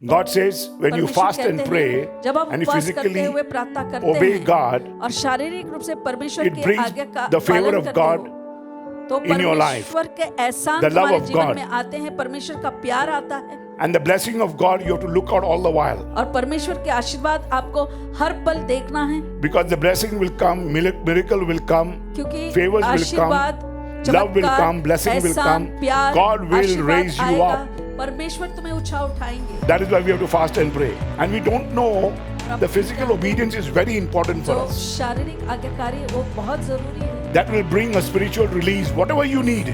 God says when you परमेश्वर fast and कहते pray हैं, जब आप and you उपवास करते physically हुए प्रार्थना करते obey हैं God, और शारीरिक रूप से परमेश्वर it की brings आज्ञा का the favor पालन of करते God हो तो in your life, परमेश्वर के एहसान the love तुम्हारे of जीवन God. में आते हैं, परमेश्वर का प्यार आता है and the blessing of God. You have to look out all the while, और परमेश्वर के आशीर्वाद आपको हर पल देखना है, because the blessing will come, miracle will come, क्योंकि favors will come, आशीर्वाद, love will चमत्कार, come, blessing will एहसान, come. प्यार, God will आशीर्वाद raise you आएगा, up. परमेश्वर तुम्हें उठा उठाएंगे। That is why we have to fast and pray. And we don't know the physical obedience is very important for जो us. शारीरिक आज्ञाकारी है वो बहुत जरूरी है। That will bring a spiritual release, whatever you need.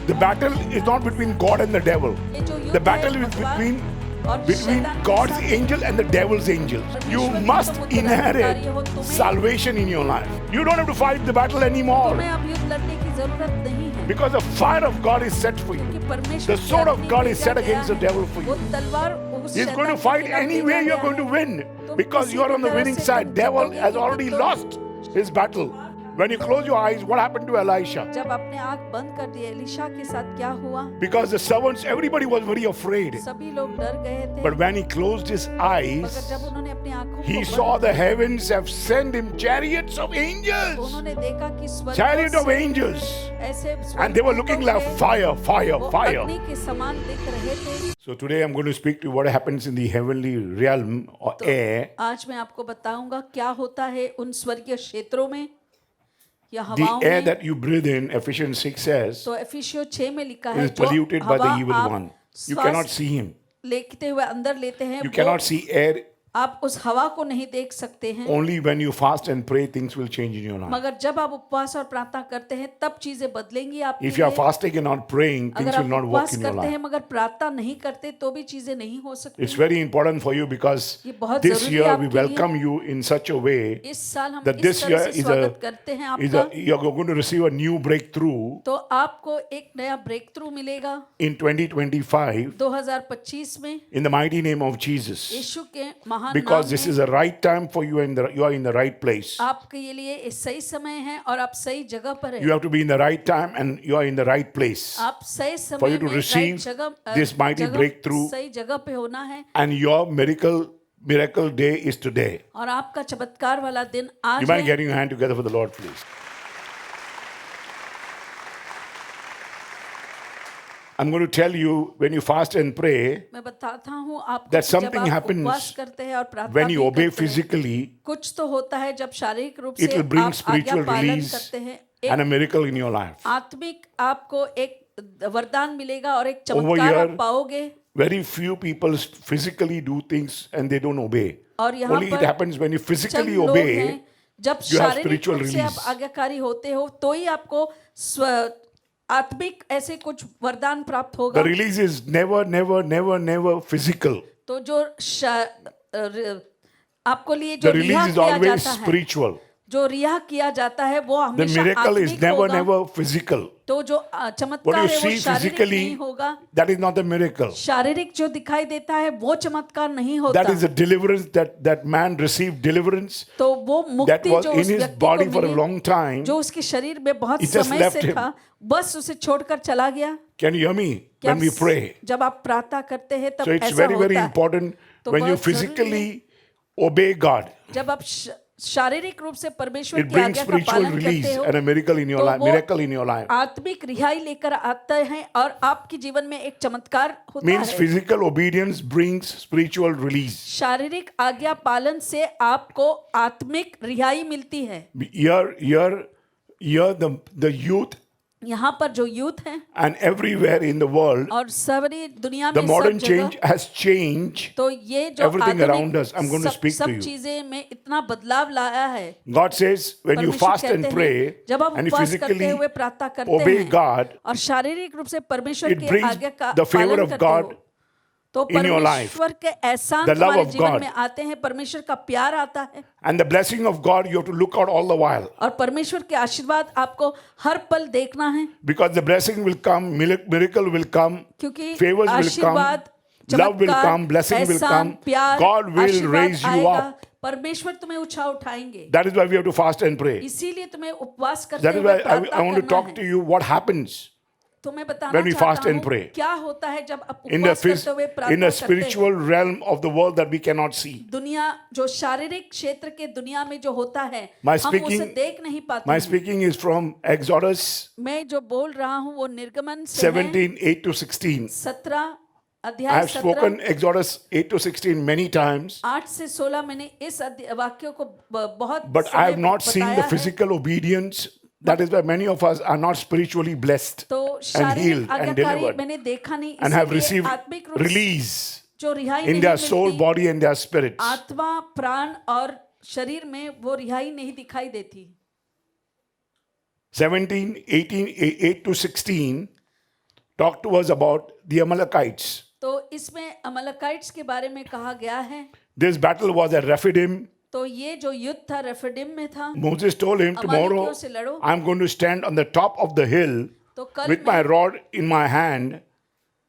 The battle is not between God and the devil. ये जो युद्ध The battle है, is भगवान और between शैतान के God's साथ angel and the devil's angels. You परमेश्वर की must तुम inherit उत्तराधिकारी हो, तुम्हें- salvation in your life. You don't have to fight the battle anymore, तुम्हें अब युद्ध लड़ने की जरूरत नहीं है because the fire of God is set for क्योंकि you. परमेश्वर The की sword of अग्नि God is भेजा set गया against the है। devil for वो you. तलवार उस He's शैतान going to के fight खिलाफ any भेजा way you're गया going to है। win, तुम because किसी you're भी on the तरह winning से side. तुम Devil जीतोगे has क्योंकि already तुम- lost his battle. When you close your eyes, what happened to Elisha? जब अपने आंख बंद कर दिए एलीशा के साथ क्या हुआ? Because the servants, everybody was very afraid. सभी लोग डर गए थे But when he closed his मगर eyes, जब उन्होंने अपनी आंखों he को saw बंद the किया, heavens have sent him chariots of तो angels. उन्होंने देखा कि स्वर्ग Chariot of से angels. ऐसे And they were looking like fire, fire, वो fire. अग्नि के समान दिख रहे थे। So today I'm going to speak to you what happens in the heavenly realm or air. आज मैं आपको बताऊंगा क्या होता है उन स्वर्गीय क्षेत्रों में या The हवाओं air में। that you breathe in, Ephesians 6 says, तो एफिसियों 6 में लिखा है is जो polluted by the हवा evil आप one. You श्वास cannot see him. लेते हुए अंदर लेते हैं You वो cannot see air. आप उस हवा को नहीं देख सकते हैं, Only when you fast and pray, things will change in your life. मगर जब आप उपवास और प्रार्थना करते हैं तब चीजें बदलेंगी आपके If you are लिए। fasting and not praying, things अगर will आप not work उपवास in your करते हैं life. मगर प्रार्थना नहीं करते तो भी चीजें नहीं हो सकती। It's very important for you because ये बहुत this जरूरी है year we आपके लिए। welcome you in such a way इस साल हम that इस this तरह year से is स्वागत करते हैं आपका, you're going to receive a new breakthrough तो आपको एक नया ब्रेक थ्रू मिलेगा in 2025 2025 में in the mighty name of Jesus. यीशु के महान Because नाम this में। is the right time for you and you are in the right place. आपके लिए ये सही समय है और आप सही जगह पर You हैं। have to be in the right time and you are in the right place. आप सही For समय you to में receive राइट जगह this mighty breakthrough. सही जगह पे होना है And your miracle day is today. और आपका चमत्कार वाला दिन You आज mind है। getting your hand together for the Lord, please. I'm going to tell you when you fast and pray मैं बताता हूँ आपको that कि जब something आप happens उपवास करते हैं और प्रार्थना when you भी obey करते हैं, physically, कुछ तो होता है जब शारीरिक रूप it से will bring आप आज्ञा spiritual पालन release करते हैं, and a एक miracle in your life. आत्मिक आपको एक वरदान मिलेगा और एक Over चमत्कार here, आप पाओगे। Very few people physically do things and they don't obey. और यहाँ Only it पर happens when you Chand physically लोग obey. हैं, जब you have शारीरिक spiritual रूप से आप release. आज्ञाकारी होते हो तो ही आपको आत्मिक ऐसे कुछ वरदान प्राप्त The होगा। release is never physical. तो जो आपको लिए The जो रिहा release is किया always जाता है, spiritual. जो रिहा किया जाता है वो The हमेशा miracle is आत्मिक होगा। never physical. तो जो What चमत्कार you है वो see शारीरिक physically, नहीं होगा। that is not the miracle. शारीरिक जो दिखाई देता है वो चमत्कार नहीं होता। That is the deliverance that man received deliverance तो वो that मुक्ति was जो in उस his व्यक्ति body को for a milli, long time. जो उसके शरीर में बहुत It just समय left से him. था, बस उसे छोड़कर चला गया। Can you hear me? क्या When we आप- pray. जब आप प्रार्थना करते हैं तब So it's ऐसा very होता है। important तो when you बहुत जरूरी physically obey God. जब आप शारीरिक रूप से परमेश्वर It की brings आज्ञा का spiritual पालन release करते हो and a miracle in your तो life. वो Miracle in your life. आत्मिक रिहाई लेकर आते हैं और आपके जीवन में एक चमत्कार होता Means है। physical obedience brings spiritual release. शारीरिक आज्ञा पालन से आपको आत्मिक रिहाई मिलती है। Here the youth यहाँ पर जो यूथ है and everywhere in the world, और सारी दुनिया the में modern सब change जगह, has changed तो ये जो everything आधुनिक around us. I'm going to speak to सब you. चीजें में इतना बदलाव लाया है। God says when you परमेश्वर fast and कहते हैं, pray जब आप and you उपवास करते physically हुए प्रार्थना करते obey हैं God, और शारीरिक रूप से परमेश्वर it की brings आज्ञा का the favor पालन of करते God हो तो in your life. परमेश्वर के एहसान The love तुम्हारे of जीवन God. में आते हैं, परमेश्वर का प्यार आता है and the blessing of God, you have to look out all the while, और परमेश्वर के आशीर्वाद आपको हर पल देखना है because the blessing will come, miracle will come, क्योंकि favors will come, आशीर्वाद, love will चमत्कार, come, blessing will एहसान, come. प्यार, God will आशीर्वाद raise you आएगा, up. परमेश्वर तुम्हें उठाएंगे। That is why we have to fast and pray. इसीलिए तुम्हें उपवास करते That is हुए why I want to प्रार्थना talk करना to है। you what happens तुम्हें बताना when we fast चाहता and हूँ pray. क्या होता है जब आप in the उपवास करते हुए in प्रार्थना the करते हैं। spiritual realm of the world that we cannot see. दुनिया जो शारीरिक क्षेत्र के दुनिया में जो होता है My हम उसे speaking- देख नहीं पाते My हैं। speaking is from Exodus मैं जो बोल रहा हूँ वो निर्गमन से है 17:8-16. 17 I अध्याय have 17 spoken Exodus 8-16 many times, 8 से 16 मैंने इस वाक्यों को बहुत but I have समय not seen बताया the है। physical obedience. That is why many of us are not spiritually blessed तो and शारीरिक healed and आज्ञाकारी delivered मैंने देखा नहीं, and have इसीलिए received आत्मिक रूप से release जो रिहाई in नहीं their soul, मिलती, body, and their spirits. आत्मा प्राण और शरीर में वो रिहाई नहीं दिखाई देती। 8-16 talk to us about the Amalekites. तो इसमें अमलकाइट्स के बारे में कहा गया है। This battle was at Rephidim. तो ये जो युद्ध था रेफिडिम में था। Moses told him, tomorrow अमालेकियों से लड़ो। I'm going to stand on the top of the hill तो कल with my मैं rod in my hand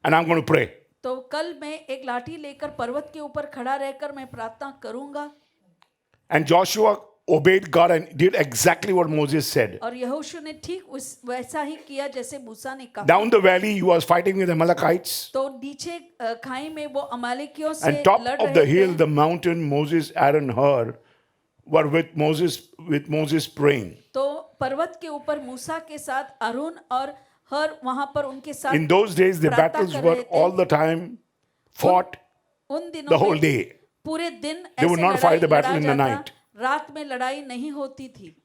and I'm going to pray. तो कल मैं एक लाठी लेकर पर्वत के ऊपर खड़ा रहकर मैं प्रार्थना करूंगा। And Joshua obeyed God and did exactly what Moses said. और यहोशू ने ठीक वैसा ही किया जैसे मूसा ने कहा। Down the valley, he was fighting with the Amalekites. तो नीचे खाई में वो अमालेकियों से And top लड़ of the रहे hill, थे। the mountain, Moses, Aaron, Hur were with Moses praying. तो पर्वत के ऊपर मूसा के साथ अरुण और हर वहां पर उनके साथ In those days, the प्रार्थना battles कर were रहे थे। all the time fought उन दिनों the whole में day. पूरे दिन They would ऐसे not fight the battle लड़ा in the जाता, night. रात में लड़ाई नहीं होती थी।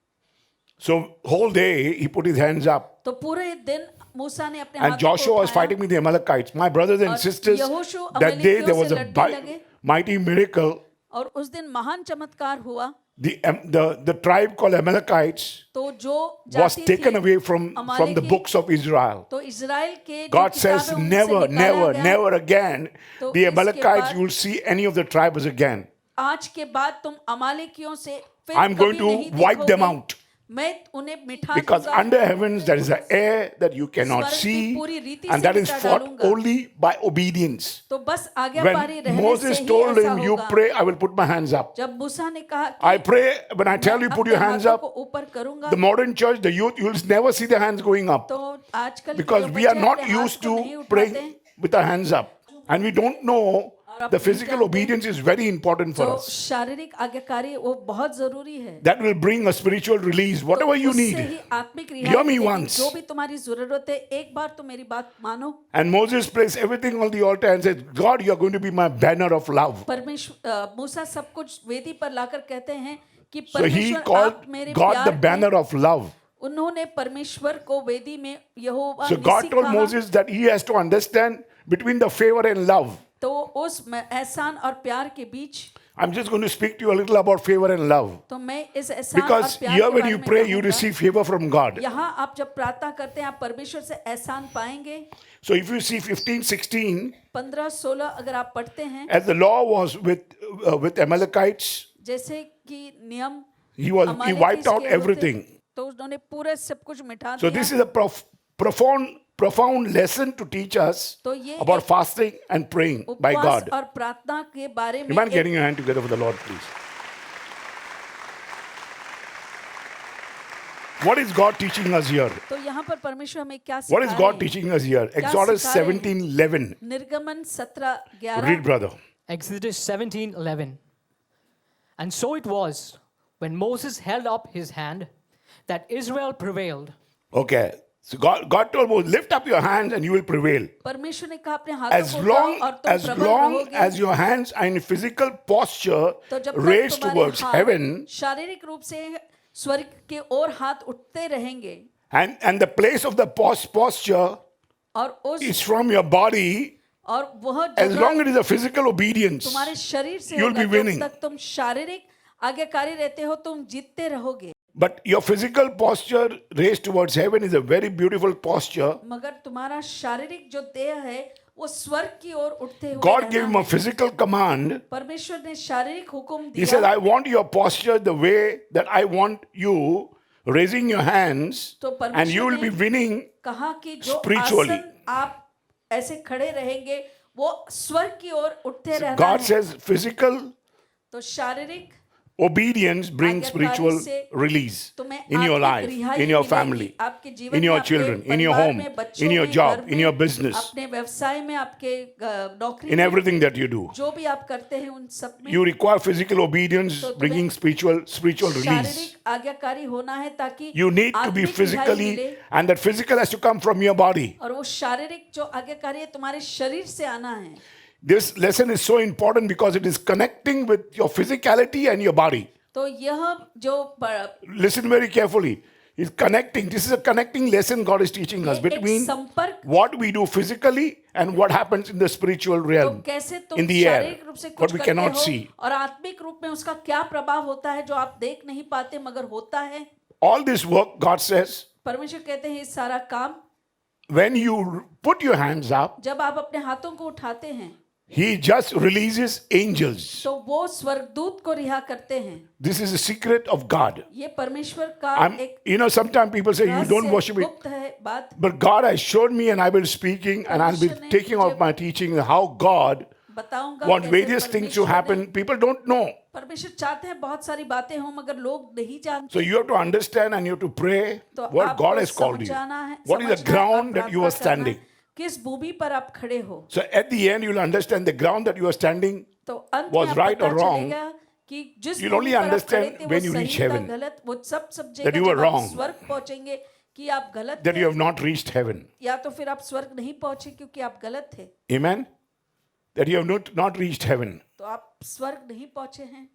So whole day he put his hands up. तो पूरे दिन मूसा ने अपने And हाथों Joshua को was उठाया fighting with the Amalekites. My brothers and और sisters, यहोशू that day there was a अमालेकियों से लड़ने लगे। mighty miracle. और उस दिन महान चमत्कार हुआ। The tribe called Amalekites तो जो was जाति taken थी away from the अमालेकी, books of Israel. तो इजराइल के जो God says, किताबें उनसे never, निकाला never, गया, never again. तो The इसके Amalekites, बाद- you will see any of the tribes again. आज के बाद तुम अमालेकियों से फिर I'm going कभी to नहीं wipe them देखोगे। out. मैं उन्हें मिठा Because दूंगा। under heavens there is an air that you cannot स्वर्ग की see, पूरी रीति and से that is मिटा fought डालूंगा। only by obedience. तो बस आज्ञाकारी When रहने से Moses ही told ऐसा him, you होगा। pray, I will put my hands up. जब मूसा ने कहा कि I pray, when I tell you मैं put your अपने hands हाथों up, को ऊपर करूंगा, the modern church, the youth, you will never see the hands going up. तो आजकल Because के we are बच्चे not अपने हाथ used को नहीं to उठाते praying with our hands up. And we don't know the physical obedience is very important for जो us. शारीरिक आज्ञाकारी वो बहुत जरूरी है। That will bring a spiritual release, whatever you उससे need. ही आत्मिक Hear रिहाई me मिलेगी। once. जो भी तुम्हारी जरूरत है एक बार तो मेरी बात मानो। And Moses placed everything on the altar and said, God, you are going to be my banner of love. परमेश्वर मूसा सब कुछ वेदी पर लाकर कहते हैं कि So he परमेश्वर called आप मेरे God the प्यार banner के, of love. उन्होंने परमेश्वर को वेदी में यहोवा So God निसी told कहा। Moses that he has to understand between the favor and love. तो उस एहसान और प्यार के बीच I'm just going to speak to you a little about favor and love. तो मैं इस एहसान और Because प्यार here के when बारे you में pray, you कहूंगा। receive favor from God. यहाँ आप जब प्रार्थना करते हैं आप परमेश्वर से एहसान पाएंगे। So if you see 15-16, 15-16 अगर आप पढ़ते हैं as the law was with Amalekites, जैसे कि नियम he अमालेकी wiped out के होते, everything. तो उन्होंने पूरे सब कुछ मिटा So दिया। this is a profound lesson to teach us तो ये about एक fasting and praying by उपवास God. और प्रार्थना के बारे में You mind एक- getting your hand together for the Lord, please? What is God teaching us here? तो यहाँ पर परमेश्वर हमें क्या What is सिखा God रहे हैं? teaching us here? Exodus सिखा रहे हैं? 17:11. निर्गमन 17:11 Read, brother. Exodus 17:11. And so it was, when Moses held up his hand, that Israel prevailed. Okay. So God told Moses, lift up your hands and you will prevail. परमेश्वर ने कहा अपने हाथों As को उठाओ long और तुम as प्रबल long रहोगे। as your hands are in physical posture तो जब तक raised तुम्हारे towards हाथ heaven, शारीरिक रूप से स्वर्ग के ओर हाथ उठते रहेंगे and the place of the posture और उस is from your body, और वह as long जगह as it is a physical obedience, तुम्हारे शरीर से you'll होगा be जब winning. तक तुम शारीरिक आज्ञाकारी रहते हो तुम जीतते रहोगे। but your physical posture raised towards heaven is a very beautiful posture. मगर तुम्हारा शारीरिक जो देह है वो स्वर्ग की ओर उठते हुए God रहना gave him है। a physical command. परमेश्वर ने शारीरिक हुक्म He said, दिया I want your posture the way that I want you, raising your hands, तो and you will परमेश्वर be ने winning. कहा कि जो spiritually. आसन आप ऐसे खड़े रहेंगे वो स्वर्ग की ओर उठते रहना God है। says physical तो शारीरिक Obedience brings spiritual release in your life, in your family, in your children, in your home, in your job, in your business, अपने व्यवसाय में, आपके नौकरी in में, everything that you do. जो भी आप करते हैं उन सब में You require physical obedience, bringing spiritual release. शारीरिक आज्ञाकारी होना है ताकि You need to be आत्मिक रिहाई physically, मिले। and that physical has to come from your body. और वो शारीरिक जो आज्ञाकारी है तुम्हारे शरीर से आना है। This lesson is so important because it is connecting with your physicality and your body. तो यह जो Listen very carefully. It's connecting. This is a connecting lesson God is teaching us एक between संपर्क, what we do physically and what happens in the spiritual तो realm, कैसे तुम in the air, शारीरिक रूप से what कुछ we करते cannot हो see. और आत्मिक रूप में उसका क्या प्रभाव होता है जो आप देख नहीं पाते मगर होता है। All this work, God says, परमेश्वर कहते हैं ये सारा काम when you put your hands up, जब आप अपने हाथों को उठाते हैं He just releases angels. तो वो स्वर्गदूत को रिहा करते हैं। This is a secret of God. ये परमेश्वर का एक Sometimes people say you don't रहस्य, worship it. गुप्त है बात। But God has shown me, and I will speaking, and I'll be taking out my teaching how God बताऊंगा wants कैसे various things to परमेश्वर happen. ने- People don't know. परमेश्वर चाहते हैं बहुत सारी बातें हों मगर लोग नहीं जानते। So you have to understand and you have to pray तो what आपको God has called you. समझाना है, What is the समझना है, ground आप that you प्रार्थना are करना standing. है, किस भूमि पर आप खड़े हो। So at the end, you will understand the ground that you are standing. तो अंत was में right पता or wrong, चलेगा कि जिस you'll भूमि only पर आप understand खड़े थे, वो when you सही reach था, heaven. गलत, वो सब समझेगा That you were जब आप wrong. स्वर्ग पहुंचेंगे कि आप गलत That थे, you have not reached heaven. या तो फिर आप स्वर्ग नहीं पहुंचे क्योंकि आप गलत थे। Amen? That you have not reached heaven. तो आप स्वर्ग नहीं पहुंचे हैं।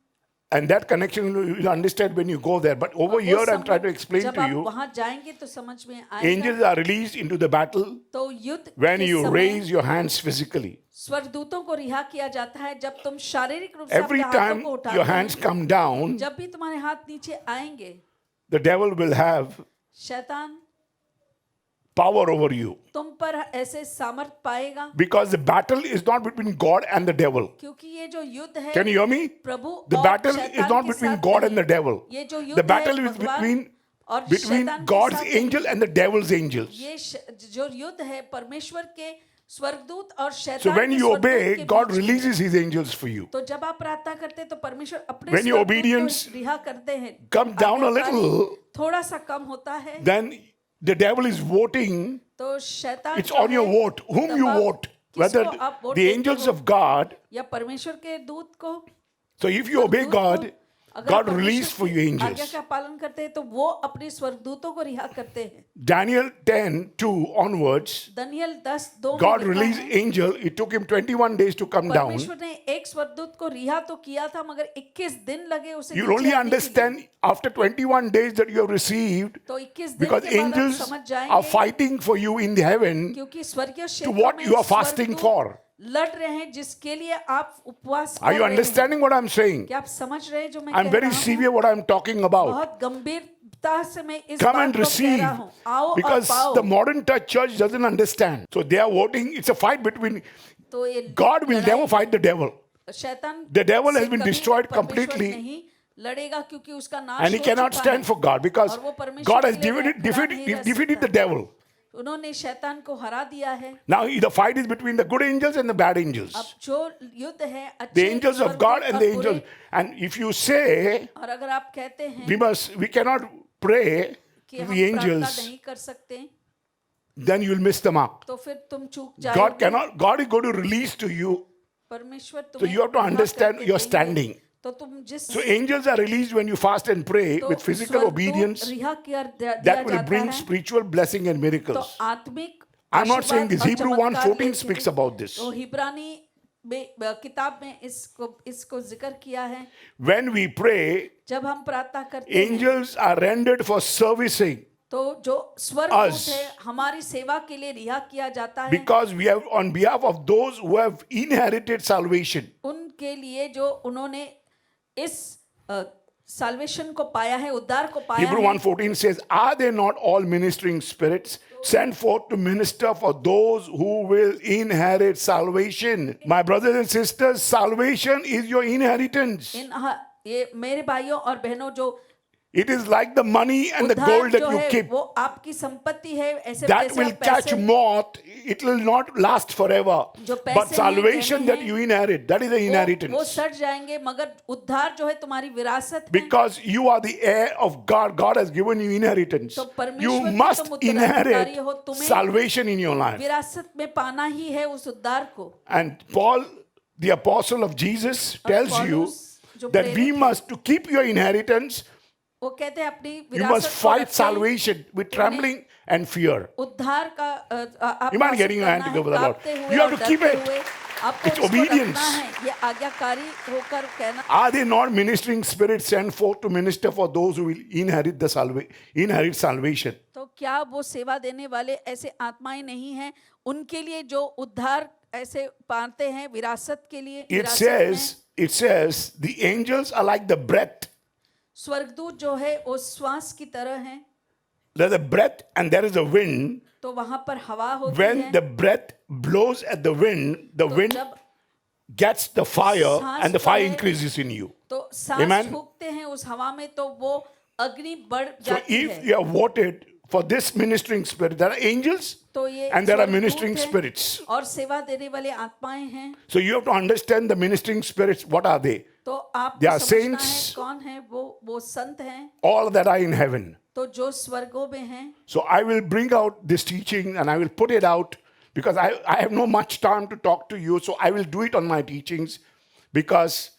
And that connection you'll understand when you go there. But over और वो here, I'm समय trying to explain जब to आप you, वहां जाएंगे तो समझ में आएगा। angels are released into the battle तो युद्ध when के you समय raise your hands physically. स्वर्गदूतों को रिहा किया जाता है जब तुम शारीरिक रूप से Every अपने हाथों time को उठाते your hands हैं। come down, जब भी तुम्हारे हाथ नीचे आएंगे the devil will have शैतान power over you. तुम पर ऐसे सामर्थ पाएगा Because the battle is not between God and the devil. क्योंकि ये जो युद्ध है Can you hear me? Prabhu The और battle शैतान is not के between साथ God नहीं। and the devil. ये जो युद्ध The battle है is भगवान और between शैतान के God's साथ angel and the devil's angels. ये जो युद्ध है परमेश्वर के स्वर्गदूत और शैतान So when के you स्वर्गदूत obey, के God बीच में। releases his angels for you. तो जब आप प्रार्थना करते हैं तो परमेश्वर अपने When your स्वर्गदूत को obedience रिहा करते हैं। come down a आज्ञाकारी little, थोड़ा सा कम होता है then the devil is voting. तो शैतान It's जो on your है, vote. Whom तब you आप vote. किसको Whether आप वोट the देते angels हो? of God. या परमेश्वर के दूत को So if you obey स्वर्गदूत God, को, अगर God परमेश्वर release for की you आज्ञा angels. का पालन करते हैं तो वो अपने स्वर्गदूतों को रिहा करते हैं। Daniel 10:2 onwards, दानियेल 10:2 में God लिखा released है, angel. It took him 21 days to come down. परमेश्वर ने एक स्वर्गदूत को रिहा तो किया था मगर 21 दिन लगे उसे You'll नीचे only आने के लिए। understand after 21 days that you have received, तो 21 दिन because के बाद आप angels समझ are जाएंगे fighting for you in the heaven क्योंकि स्वर्गीय to क्षेत्रों what में you are fasting स्वर्गदूत for. लड़ रहे हैं जिसके लिए आप उपवास Are कर you रहे हैं। understanding what I'm saying? क्या आप समझ रहे हैं जो मैं I'm कह very रहा हूँ? severe what I'm talking about. बहुत गंभीरता से मैं इस Come बात and को कह receive, रहा हूँ। आओ और because पाओ। the modern church doesn't understand. So they are voting. It's a fight between तो ये God will लड़ाई never fight the devil. शैतान The devil से has been कभी destroyed परमेश्वर completely. नहीं लड़ेगा क्योंकि उसका नाश And he हो cannot चुका stand है। for God because और वो परमेश्वर God has के लिए खड़ा नहीं रह defeated the सकता। devil. उन्होंने शैतान को हरा दिया है। Now the fight is between the good angels and the bad angels. अब जो युद्ध है अच्छे The angels of God स्वर्गदूत and और the बुरे। angels. And if you say और अगर आप कहते हैं we cannot pray कि to हम the प्रार्थना angels, नहीं कर सकते then you'll miss the mark. तो फिर तुम चूक God जाओगे। God is going to release to you. परमेश्वर So तुम्हें you have to रिहा understand करके your देंगे। standing. तो तुम जिस So angels are released when you fast and pray तो with physical स्वर्गदूत obedience. रिहा किया दिया That will जाता bring है। spiritual blessing and तो miracles. आत्मिक I'm not saying this. आशीर्वाद और Hebrew चमत्कार 1:14 लेके speaks भी- about this. तो हिब्रानी में किताब में इसको जिक्र किया है। When we pray, जब हम प्रार्थना करते हैं angels are rendered for servicing तो जो स्वर्गदूत us. है हमारी सेवा के लिए रिहा किया जाता है because we have on behalf of those who have inherited salvation. उनके लिए जो उन्होंने इस साल्वेशन को पाया है, उद्धार को पाया Hebrew है। 1:14 says, "Are they not all ministering spirits sent forth to minister for those who will inherit salvation?" My brothers and sisters, salvation is your inheritance. ये मेरे भाइयों और बहनों जो It is like the money and the उद्धार gold that जो you है keep. वो आपकी संपत्ति है। ऐसे That जैसे will आप catch पैसे moth it will not last forever. जो But पैसे हैं, salvation गहने that हैं, you inherit, that is the वो inheritance. सड़ जाएंगे, मगर उद्धार जो है तुम्हारी विरासत है। Because you are the heir of God. God has given you inheritance. तो परमेश्वर You के must तुम उत्तराधिकारी inherit हो, तुम्हें salvation in your life. विरासत में पाना ही है उस उद्धार को। And Paul, the apostle of Jesus, tells you पौलुस जो that we प्रेरित है, must, to keep your inheritance, वो कहते हैं अपनी you must विरासत को fight रखें, salvation with trembling and fear. उद्धार का आप You mind हासिल getting your hand करना together है, for the Lord? कांपते हुए You have और to keep डरते it. हुए आपको It's उसको obedience. रखना है। ये आज्ञाकारी होकर कहना। Are they not ministering spirits sent forth to minister for those who will inherit salvation? तो क्या वो सेवा देने वाले ऐसे आत्माएं नहीं हैं उनके लिए जो उद्धार ऐसे पाते हैं विरासत के लिए? It says the angels are like the breath. स्वर्गदूत जो है वो श्वास की तरह हैं। There's a breath and there is a wind. तो वहां पर हवा होती When है। the breath blows at the wind तो wind जब gets the fire सांस and the fire जो है, increases in you. तो सांस Amen. फूंकते हैं उस हवा में तो वो अग्नि बढ़ So जाती if है। you are voted for this ministering spirit, there are angels तो ये and there are स्वर्गदूत ministering हैं spirits. और सेवा देने वाले आत्माएं हैं। So you have to understand the ministering spirits. What are they? तो आपको They are समझना है saints. कौन है वो संत हैं All that are in heaven. तो जो स्वर्गों में हैं। So I will bring out this teaching and I will put it out because I have no much time to talk to you. So I will do it on my teachings because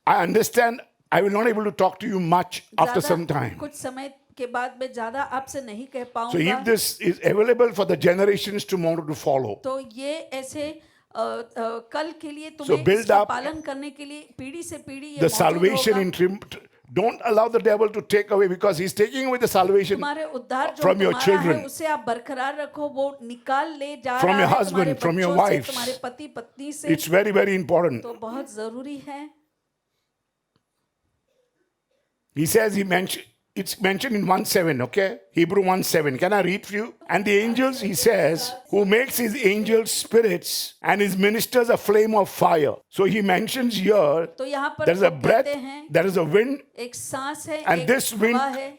I understand I will not able to talk to you much after ज़्यादा some time. कुछ समय के बाद मैं ज्यादा आपसे नहीं कह So पाऊंगा। if this is available for the generations tomorrow to follow, तो ये ऐसे कल के लिए So तुम्हें build इसका up पालन करने के लिए पीढ़ी से पीढ़ी ये the मौजूद salvation होगा। don't allow the devil to take away because he's taking away the salvation तुम्हारे उद्धार जो from your तुम्हारा children. है उसे आप बरकरार रखो, वो निकाल ले जा From रहा your है husband, तुम्हारे from your बच्चों से, wives. तुम्हारे पति पत्नी से। It's very, very important. तो बहुत जरूरी है। He says it's mentioned in 1:7, okay? Hebrew 1:7. Can I read for you? And the angels, he says, who makes his angels spirits and his ministers a flame of fire. So he mentions here, तो यहाँ पर there is a वो breath, कहते हैं there is a wind, एक सांस है, and एक this wind हवा है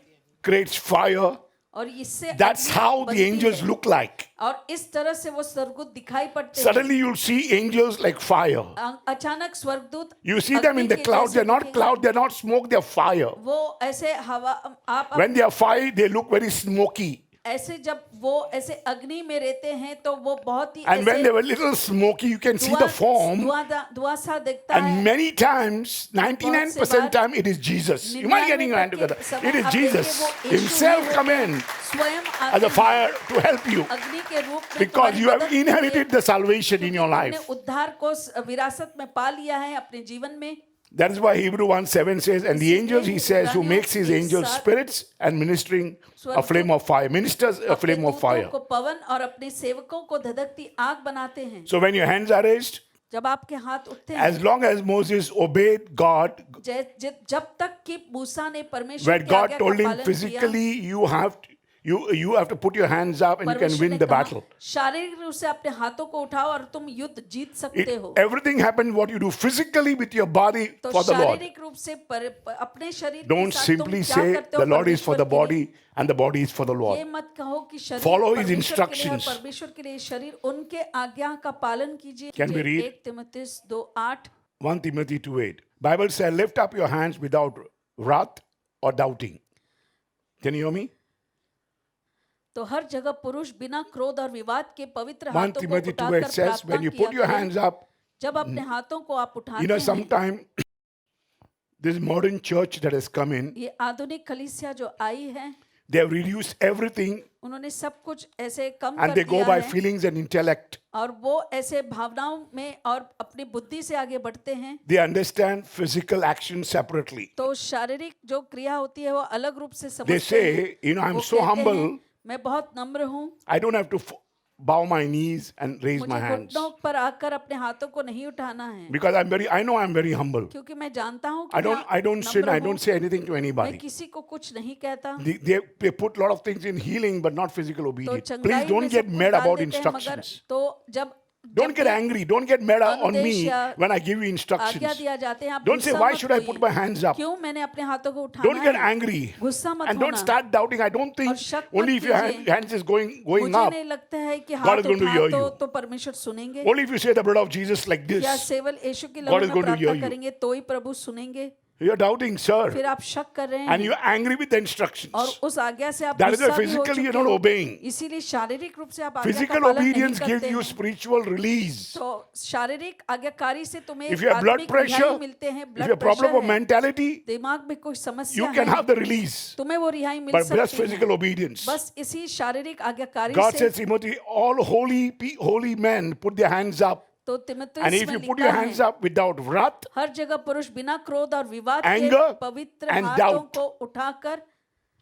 creates fire. और इससे That's अग्नि how the बनती angels है। look like. और इस तरह से वो स्वर्गदूत दिखाई पड़ते हैं। Suddenly you'll see angels like fire. अचानक स्वर्गदूत You see them in the अग्नि के clouds. They're जैसे not दिखेंगे। clouds, they're not smoke, they're fire. वो ऐसे हवा आप When they are fire, they look very smoky. ऐसे जब वो ऐसे अग्नि में रहते हैं तो वो बहुत ही And when ऐसे they were little smoky, you can see the form. धुआं सा दिखता And है। many times, 99% time, it is Jesus. You might getting your hand together. It is Jesus himself come in स्वयं as a fire to help you अग्नि के रूप में because तुम्हारी you have मदद के लिए, inherited the salvation in your तुमने life. उद्धार को विरासत में पा लिया है अपने जीवन में। That is why Hebrew 1:7 says, and the angels, he says, who makes his angels spirits and ministering a flame of fire. Ministers a अपने flame of दूतों fire. को पवन और अपने सेवकों को धधकती आग बनाते हैं। So when your hands are raised, जब आपके हाथ उठते हैं, as long as Moses obeyed God, जब तक कि मूसा ने परमेश्वर where की God आज्ञा told का him पालन किया, physically, you have to put your hands up and you can परमेश्वर win ने the कहा, battle. शारीरिक रूप से अपने हाथों को उठाओ और तुम युद्ध जीत सकते हो। Everything happened what you do physically with your body तो for the Lord. शारीरिक रूप से अपने शरीर के Don't साथ तुम simply क्या say करते हो the Lord is for परमेश्वर the के लिए। body and the body is for the ये Lord. मत कहो कि शरीर Follow his परमेश्वर के लिए instructions. और परमेश्वर के लिए शरीर उनके आज्ञा का पालन कीजिए। Can we read? 1 तिमुथियुस 2:8 1 Timothy 2:8. Bible says, lift up your hands without wrath or doubting. Can you hear me? तो हर जगह पुरुष बिना क्रोध और विवाद के पवित्र 1 हाथों को Timothy उठाकर 2:8 says, प्रार्थना when you किया put your करें। hands up, जब अपने हाथों को आप उठाते you know, हैं, sometime this modern church that has come in, ये आधुनिक कलीसिया जो आई है, they have reduced everything उन्होंने सब कुछ ऐसे कम and कर they go दिया by है feelings and intellect. और वो ऐसे भावनाओं में और अपनी बुद्धि से आगे बढ़ते हैं। They understand physical action separately. तो शारीरिक जो क्रिया होती है वो अलग रूप से They समझते हैं। say, you know, I'm वो so कहते humble, हैं, मैं बहुत नम्र हूँ, I don't have to bow my knees and raise my मुझे hands. घुटनों पर आकर अपने हाथों को नहीं उठाना है, Because I know I'm very humble. क्योंकि मैं जानता हूँ कि I don't sin, नम्र I हूँ, don't say anything to मैं anybody. किसी को कुछ नहीं कहता। They put a lot of things in healing, but not physical तो obedience. चंगाई Please में don't सब get कुछ mad डाल about देते हैं, मगर instructions. तो जब Don't get angry. Don't get mad on me अनुदेश या when I give you आज्ञा instructions. दिया जाते हैं, आप Don't say, गुस्सा why मत should I होइए। put my hands up? क्यों मैंने अपने हाथों को उठाना Don't get है? angry. गुस्सा मत And don't होना। start doubting. I don't think और शक only मत if your कीजिए। hands is going मुझे up. नहीं लगता है कि God हाथ is going to उठा hear तो you. तो परमेश्वर सुनेंगे। Only if you say the blood of Jesus like या this. सेवल यीशु की God लहू is में going to hear प्रार्थना you. करेंगे तो ही प्रभु सुनेंगे। You're doubting, sir. फिर आप शक कर रहे And हैं you're angry with the instructions. और उस आज्ञा से आप That is why गुस्सा भी हो physically you're चुके not हो। obeying. इसीलिए शारीरिक रूप से आप आज्ञा का Physical पालन नहीं obedience gives करते you हैं। spiritual release. तो शारीरिक आज्ञाकारी से तुम्हें If you have blood आत्मिक pressure, रिहाई मिलते हैं, if you blood have problem pressure of है, mentality, दिमाग में कोई you समस्या can है, have the release. तुम्हें वो रिहाई मिल But just सकती physical है। obedience. बस इसी शारीरिक आज्ञाकारी God से। says, Timothy, all holy men put their hands up. तो And तिमुथियुस if में you put लिखा your है, hands up without wrath, हर जगह पुरुष बिना क्रोध और विवाद के anger पवित्र and हाथों doubt. को उठाकर,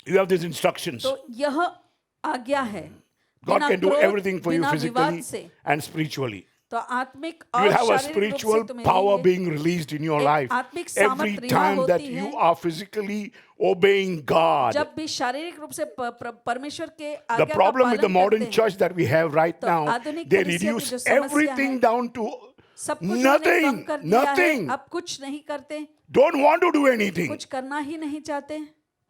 you have these instructions. तो यह आज्ञा है। God बिना can do क्रोध, everything for you बिना विवाद physically से। and spiritually. तो आत्मिक You और will have a शारीरिक रूप spiritual से तुम्हें power देंगे। being released in your एक life आत्मिक every सामर्थ रिहा time that होती you है। are physically obeying God. जब भी शारीरिक रूप से परमेश्वर के The आज्ञा का problem with the पालन modern करते हैं, church that we have right तो now, आधुनिक they कलीसिया की reduce जो समस्या everything है, down to सब कुछ उन्होंने कम nothing, कर दिया है, nothing. अब कुछ नहीं करते, Don't want to do anything. कुछ करना ही नहीं चाहते।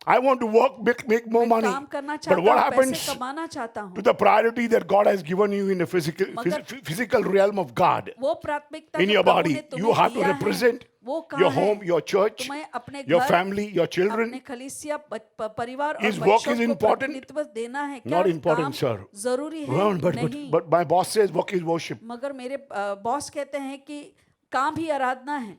I want to work, make more मैं money. काम करना But चाहता what हूँ, happens पैसे कमाना चाहता to हूँ। the priority that God has given you in the मगर physical realm of God? वो प्राथमिकता In जो your प्रभु body, ने तुम्हें you have to दिया है, represent वो कहाँ your है? home, your church, तुम्हें अपने your घर, family, your children. अपने कलीसिया, परिवार और His work बच्चों is को important. प्रतिनिधित्व देना है। क्या Not important, काम sir. जरूरी है? Well, नहीं। but my boss says work is worship. मगर मेरे बॉस कहते हैं कि काम ही आराधना है।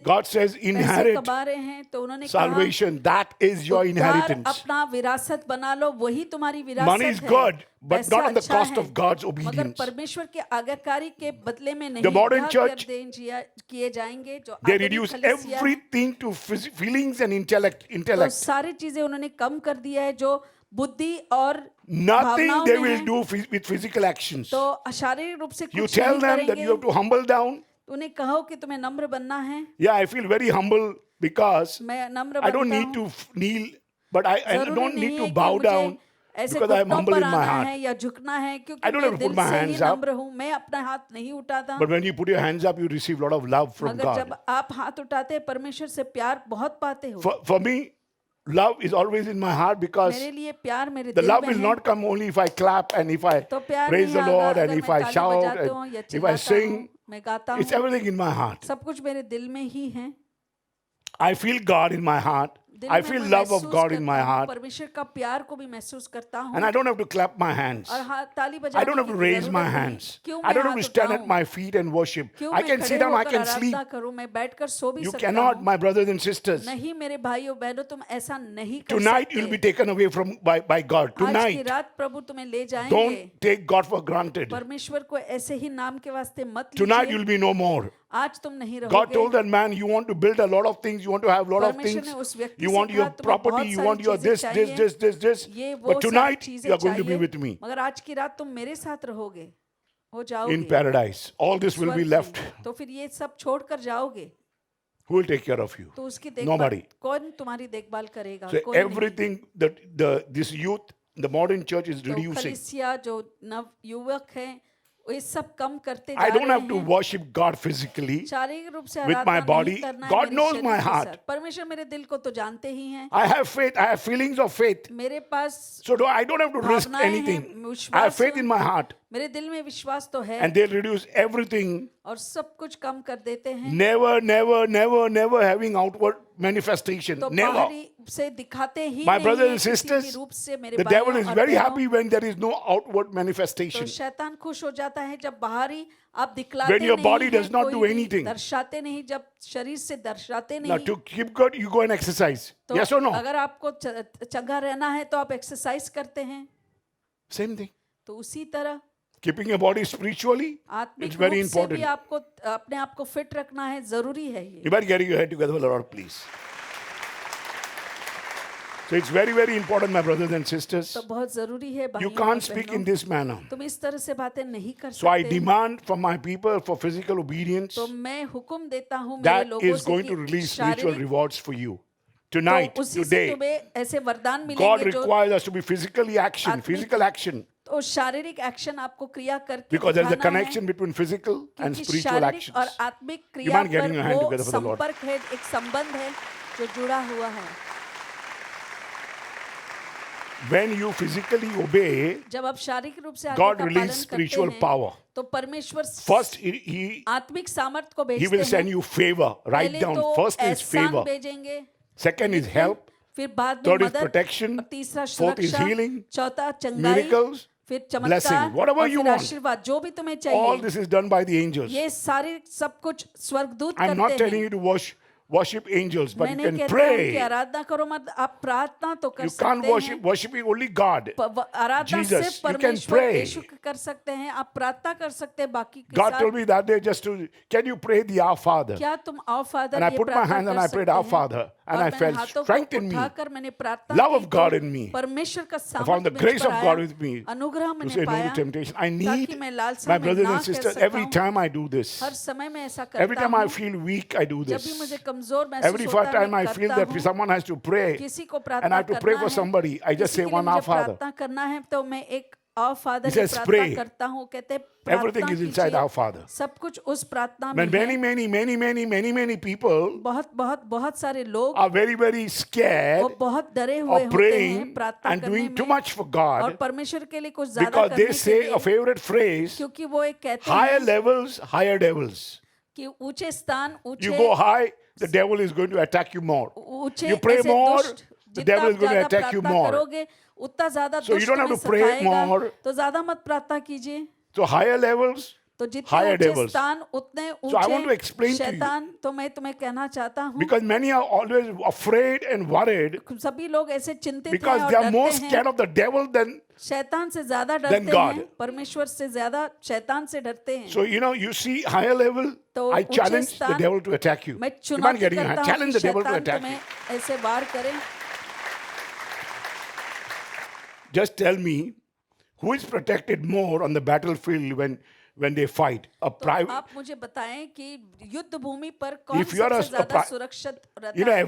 God says पैसे inherit कमा रहे हैं तो उन्होंने कहा salvation. That is your उद्धार inheritance. अपना विरासत बना लो, वही तुम्हारी विरासत Money is है। good, but पैसा not on the अच्छा cost है, of God's मगर obedience. परमेश्वर के आज्ञाकारी के बदले में नहीं। The modern उद्धार church, किए जाएंगे जो They आधुनिक reduce कलीसिया है, everything to feelings and तो intellect. सारी चीजें उन्होंने कम कर दिया है जो बुद्धि और Nothing भावनाओं they में will है। do with physical actions. तो शारीरिक रूप से You कुछ tell नहीं them that you have करेंगे। to humble down. उन्हें कहो कि तुम्हें नम्र बनना है। Yeah, I feel very humble because मैं नम्र I don't बनता need हूँ। to kneel, but I जरूरी don't नहीं need है to कि bow मुझे down ऐसे because I am घुटनों humble पर in my आना heart. है या झुकना है, I क्योंकि don't मैं have to put दिल my से ही hands up. नम्र हूँ। मैं अपना हाथ नहीं उठाता, But when you put your hands up, you receive a lot of love from मगर God. जब आप हाथ उठाते हैं परमेश्वर से प्यार बहुत पाते हो। For me, love is always in my heart because मेरे लिए प्यार मेरे the दिल love में will है। not come only if I clap and if I तो प्यार praise the नहीं Lord आएगा and अगर if मैं I ताली shout बजाता हूँ and या if I चिल्लाता sing. हूँ, मैं गाता It's हूँ, everything in my heart. सब कुछ मेरे दिल में ही है। I feel God in my heart. दिल I में feel मैं love of महसूस God in करता my हूँ, heart. परमेश्वर का प्यार को भी महसूस करता हूँ। And I don't have to clap my hands. और हाथ ताली I बजाने don't have की to raise my जरूरत नहीं। hands. क्यों I मैं don't have हाथ to stand at उठाऊं? my feet and worship. क्यों I मैं can खड़े sit down, I होकर can sleep. आराधना करूं? मैं बैठकर सो भी You सकता cannot, हूं। my brothers and sisters. नहीं मेरे भाइयों बहनों, तुम ऐसा नहीं कर Tonight सकते। you'll be taken away from by God. आज की Tonight. रात प्रभु तुम्हें ले जाएंगे। Don't take God for granted. परमेश्वर को ऐसे ही नाम के वास्ते मत Tonight लीजिए। you'll be no more. आज तुम नहीं God told रहोगे। that man, you want to build a lot of things, you want to have a lot of परमेश्वर things, ने उस व्यक्ति you से want your कहा, तुम्हें property, बहुत you सारी want your चीजें this, this. ये वो But सब tonight चीजें you are going to be चाहिए, with me मगर आज की रात तुम मेरे साथ रहोगे, हो in जाओगे paradise. All this will be स्वर्ग left. में। तो फिर ये सब छोड़कर जाओगे Who will take care of you? तो उसकी देखभाल Nobody. कौन तुम्हारी देखभाल करेगा? So कोई नहीं। everything that this youth, the modern church is तो reducing. कलीसिया जो नव युवक हैं वो ये सब कम करते जा I don't रहे have to हैं। worship God physically. शारीरिक रूप से with आराधना my नहीं body. करना है God मेरे knows शरीर my के heart. साथ। परमेश्वर मेरे दिल को तो जानते ही हैं। I have faith, I have feelings of faith. मेरे पास So I don't have to risk भावनाएं हैं, anything. विश्वास I have faith है। in my heart. मेरे दिल में विश्वास तो है And they'll reduce everything. और सब कुछ कम कर देते हैं। Never having outward manifestation. तो Never. बाहरी से दिखाते ही My नहीं brothers हैं and किसी भी sisters, रूप से मेरे the devil भाइयों is और very बहनों। happy when there is no outward तो manifestation. शैतान खुश हो जाता है जब बाहरी आप दिखलाते When your नहीं body हैं, does not कोई do भी anything. दर्शाते नहीं, जब शरीर से दर्शाते Now नहीं। to keep good, you go and exercise. तो Yes or no? अगर आपको चंगा रहना है तो आप एक्सरसाइज करते हैं। Same thing. तो उसी तरह Keeping your body spiritually, आत्मिक it's very रूप से भी important. आपको अपने आप को फिट रखना है, जरूरी है ये। You better get your head together for the Lord, please. So it's very important, my brothers and sisters. तो बहुत जरूरी है You भाइयों और can't speak in बहनों, this manner. तुम इस तरह से बातें नहीं कर So I सकते। demand from my people for physical obedience. तो मैं हुक्म देता हूँ मेरे That लोगों is से going कि to release spiritual शारीरिक rewards for you. तो Tonight, उसी से today, तुम्हें ऐसे वरदान God मिलेंगे जो requires us to be physically action, आत्मिक- physical action. तो शारीरिक एक्शन आपको क्रिया करके Because there is a दिखाना है, connection between physical and क्योंकि spiritual शारीरिक और actions. आत्मिक You क्रिया mind getting पर your hand वो together for the Lord? संपर्क है, एक संबंध है जो जुड़ा हुआ है। When you physically obey, जब आप शारीरिक रूप से आज्ञा God का release पालन करते spiritual हैं, power. तो परमेश्वर First, He आत्मिक सामर्थ को He भेजते will send हैं। you favor. Write पहले down. तो First is एहसान favor. भेजेंगे, Second is help. फिर बाद में Third is मदद, protection. और तीसरा Fourth is सुरक्षा, healing. चौथा चंगाई, Miracles. फिर blessing, चमत्कार, whatever और you फिर want. आशीर्वाद, जो भी तुम्हें All चाहिए। this is done by the angels. ये सारे सब कुछ स्वर्गदूत I'm not करते telling हैं। you to worship angels, but मैं you नहीं can कहता हूँ कि pray. आराधना करो मत, आप प्रार्थना तो कर You can't सकते हैं। worshiping only God. आराधना Jesus, सिर्फ you can परमेश्वर pray. यीशु कर सकते हैं, आप प्रार्थना कर सकते हैं बाकी के God साथ। told me that day just to, can you pray the Our Father? क्या तुम आओ फादर And I ये put my प्रार्थना hand and कर I prayed सकते Our हैं? Father, and और I मैंने felt हाथों को strength in me. उठाकर मैंने प्रार्थना Love की of God तो in me. परमेश्वर का I found the सामर्थ्य grace मुझ of पर God आया, with me अनुग्रह to मैंने say no पाया, to temptation. I ताकि need मैं लालसा my में brothers ना and कह sisters. सकता Every हूँ। time I do this, हर समय मैं ऐसा every करता time I हूँ, feel weak, I do जब भी this. मुझे कमजोर Every महसूस होता है time I मैं feel करता that हूँ। someone has to pray, किसी को and I प्रार्थना have to pray करना for है, somebody, I just किसी say के लिए one Our मुझे Father. प्रार्थना करना है तो मैं एक आओ फादर He की says, प्रार्थना pray. करता हूँ, कहते हैं Everything प्रार्थना is inside कीजिए, Our Father. सब कुछ उस प्रार्थना में When many people बहुत सारे लोग are very scared वो बहुत डरे हुए of होते हैं praying प्रार्थना and करने doing too में much for और God परमेश्वर के लिए कुछ ज्यादा because करने they के say a लिए, favorite phrase, क्योंकि वो एक कहते higher हैं levels, higher devils. कि ऊंचे स्थान You ऊंचे go high, the devil is going to attack you more. ऊंचे You pray ऐसे more, दुष्ट, the जितना devil is आप going to ज्यादा attack you प्रार्थना more. करोगे उतना ज्यादा So you दुष्ट don't have तुम्हें to pray सताएगा, more. तो ज्यादा मत प्रार्थना कीजिए। So higher levels, तो जितने higher ऊंचे devils. स्थान उतने So I want to ऊंचे explain to you. शैतान, तो मैं तुम्हें कहना चाहता हूँ, because many are always afraid and worried सभी लोग ऐसे चिंतित हैं because और they are more डरते हैं, scared of the devil than. शैतान से ज्यादा than डरते God. हैं, परमेश्वर से ज्यादा शैतान से डरते हैं। So you see higher level, तो I ऊंचे challenge the स्थान devil to attack you. मैं You mind चुनौती getting your करता hand? हूँ Challenge कि the devil to शैतान attack you. तुम्हें ऐसे वार करे। Just tell me, who is protected more on the battlefield when they fight? A तो private. आप मुझे बताएं कि युद्ध भूमि पर कौन If you are सबसे ज्यादा a सुरक्षित रहता You know, है?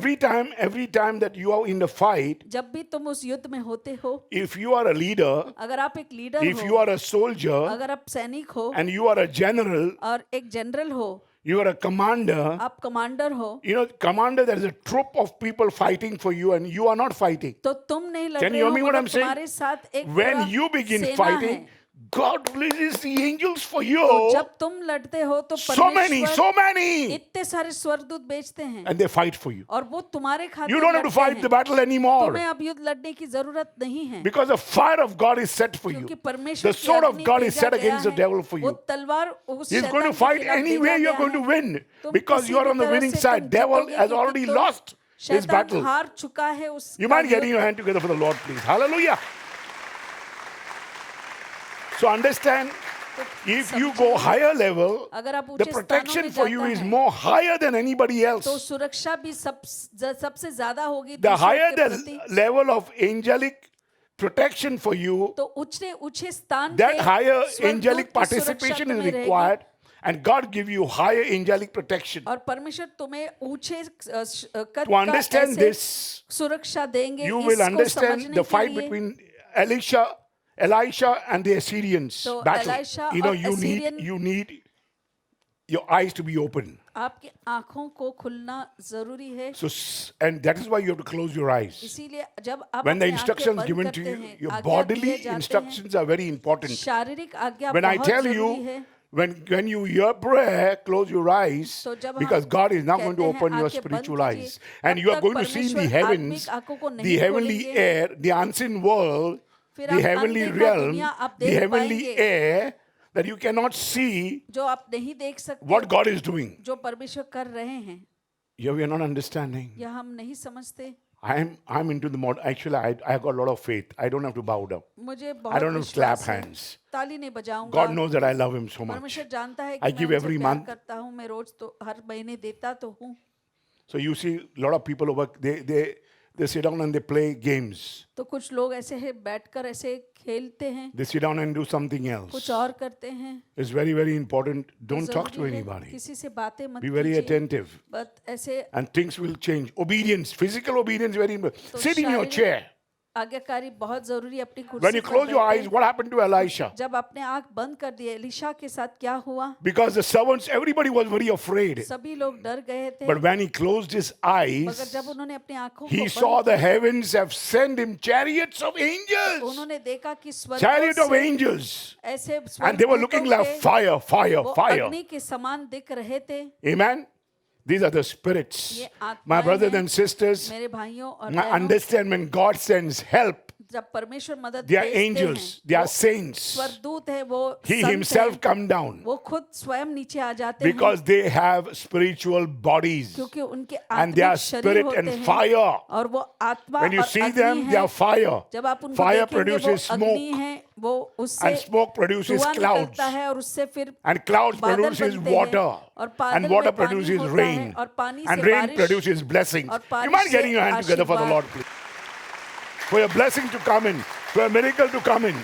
every time that you are in the fight, जब भी तुम उस युद्ध में होते हो, if you are a leader, अगर आप एक लीडर if you हो, are a soldier, अगर आप सैनिक हो and you are a general, और एक जनरल हो, you are a commander. आप कमांडर हो, Commander, there is a troop of people fighting for you, and you are not fighting. तो तुम नहीं लड़ Can रहे you हो, hear me what मगर I'm saying? तुम्हारे साथ एक When पूरा you begin सेना fighting, है। God releases the angels for तो you. जब तुम लड़ते हो तो So many, परमेश्वर so many. इतने सारे स्वर्गदूत भेजते हैं And they fight for you. और वो तुम्हारे खातिर You don't have to लड़ते fight हैं। the battle anymore. तुम्हें अब युद्ध लड़ने की जरूरत नहीं है, Because the fire of God is set for you. क्योंकि परमेश्वर The की sword of अग्नि God is भेजा set गया against the है। devil for वो you. तलवार उस He's going शैतान to के fight खिलाफ any भेजा way you're गया going to है। win. तुम Because किसी you are भी on the तरह winning से side. तुम Devil जीतोगे, has क्योंकि already तुम- lost his शैतान battle. हार चुका है उस You mind getting your hand together for the Lord, please. Hallelujah. So understand, if you go higher level, अगर आप the ऊंचे स्थानों protection में for you जाता is है, more higher than anybody तो else. सुरक्षा भी सबसे ज्यादा होगी The दूसरों higher के the प्रति। level of angelic protection for you, तो ऊंचे स्थान that पे higher स्वर्गदूत angelic की सुरक्षा participation is तुम्हें रहेगी। required, and God give you higher angelic protection. और परमेश्वर तुम्हें ऊंचे कद To का understand ऐसे this, सुरक्षा देंगे। you will इसको understand समझने the के fight लिए between Elisha and the Assyrians तो battle. एलीशा You know, और एसीरियन- you need your eyes to be open. आपकी आंखों को खुलना जरूरी है। So, and that is why you have to close your eyes. इसीलिए जब आप When the अपनी आंखें instructions बंद given to करते you, हैं, your आज्ञा bodily दिए जाते हैं, instructions are very important. शारीरिक आज्ञा When I बहुत tell जरूरी you, है। when you hear prayer, close your eyes, तो जब हम because God is now going to कहते हैं, open your आंखें बंद spiritual कीजिए, eyes. And तब you are तक going to see in the परमेश्वर heavens, आत्मिक आंखों को नहीं the heavenly खोलेंगे। air, the unseen world, फिर the आप heavenly अनदेखा realm, दुनिया आप the देख heavenly पाएंगे। air that you cannot see जो आप नहीं देख सकते, what God is doing. जो परमेश्वर कर रहे हैं, Yeah, we are not understanding. या हम नहीं समझते। I'm into the mod. Actually, I got a lot of faith. I don't have to bow down. मुझे I बहुत don't have to clap विश्वास है। hands. ताली नहीं बजाऊंगा। God knows that I love Him so much. परमेश्वर जानता है I कि give मैं every उनसे प्यार month. करता हूँ। मैं रोज तो हर महीने देता तो हूँ। So you see, a lot of people over they sit down and they play games. तो कुछ लोग ऐसे हैं बैठकर ऐसे खेलते हैं, They sit down and do something कुछ else. और करते हैं। It's very, very important. Don't talk to जरूरी है, anybody. किसी से बातें मत Be very कीजिए। attentive. बट ऐसे And things will change. Obedience, physical obedience, very important. तो Sit in your शारीरिक chair. आज्ञाकारी बहुत जरूरी अपनी When कुर्सी you पर close your बैठे। eyes, what happened to Elisha? जब अपने आंख बंद कर दिए एलिशा के साथ क्या हुआ? Because the servants, everybody was very afraid. सभी लोग डर गए थे, But when he closed his मगर eyes, जब उन्होंने अपनी आंखों he को saw बंद the किया, heavens have sent him chariots of angels. उन्होंने देखा कि स्वर्ग Chariot of से angels. ऐसे And they were looking like स्वर्गदूतों fire, fire, वो fire. अग्नि के समान दिख रहे थे। Amen. These are the spirits. ये आत्माएं My brothers हैं। and sisters, मेरे भाइयों और I बहनों, understand when God sends help, जब परमेश्वर मदद they are भेजते angels, हैं, they are वो saints. स्वर्गदूत है, वो He संत himself हैं, come down वो खुद स्वयं नीचे आ जाते हैं because they have spiritual bodies क्योंकि उनके and they are आत्मिक शरीर spirit होते and हैं fire. और वो आत्मा When you और see अग्नि them, they है। are fire. जब आप उनको Fire देखेंगे वो produces अग्नि smoke है, वो उससे and smoke produces धुआं clouds. निकलता है और उससे फिर And clouds बादल produces बनते हैं water. और बादल And में water पानी produces होता है rain. और पानी And से rain बारिश produces blessings. और You बारिश mind से getting your hand together for the आशीर्वाद। Lord, please? For your blessing to come in, for a miracle to come in.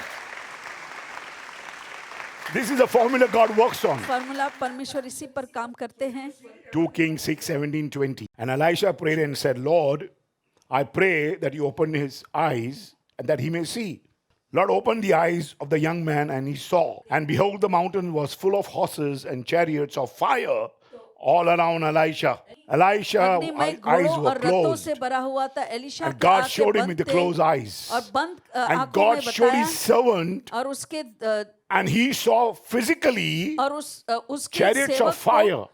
This is a formula God works on. Formula परमेश्वर इसी पर काम करते हैं। 2 Kings 6:17-20. And Elisha prayed and said, Lord, I pray that you open his eyes and that he may see. Lord opened the eyes of the young man and he saw. And behold, the mountain was full of horses and chariots of fire all around Elisha. Elisha अग्निमय eyes घोड़ों were और रथों closed. से भरा हुआ था। Elisha And की God आंखें showed him बंद with the थे closed eyes. और बंद And आंखों God में showed बताया his servant और उसके and he saw physically और उसके chariots सेवक of fire.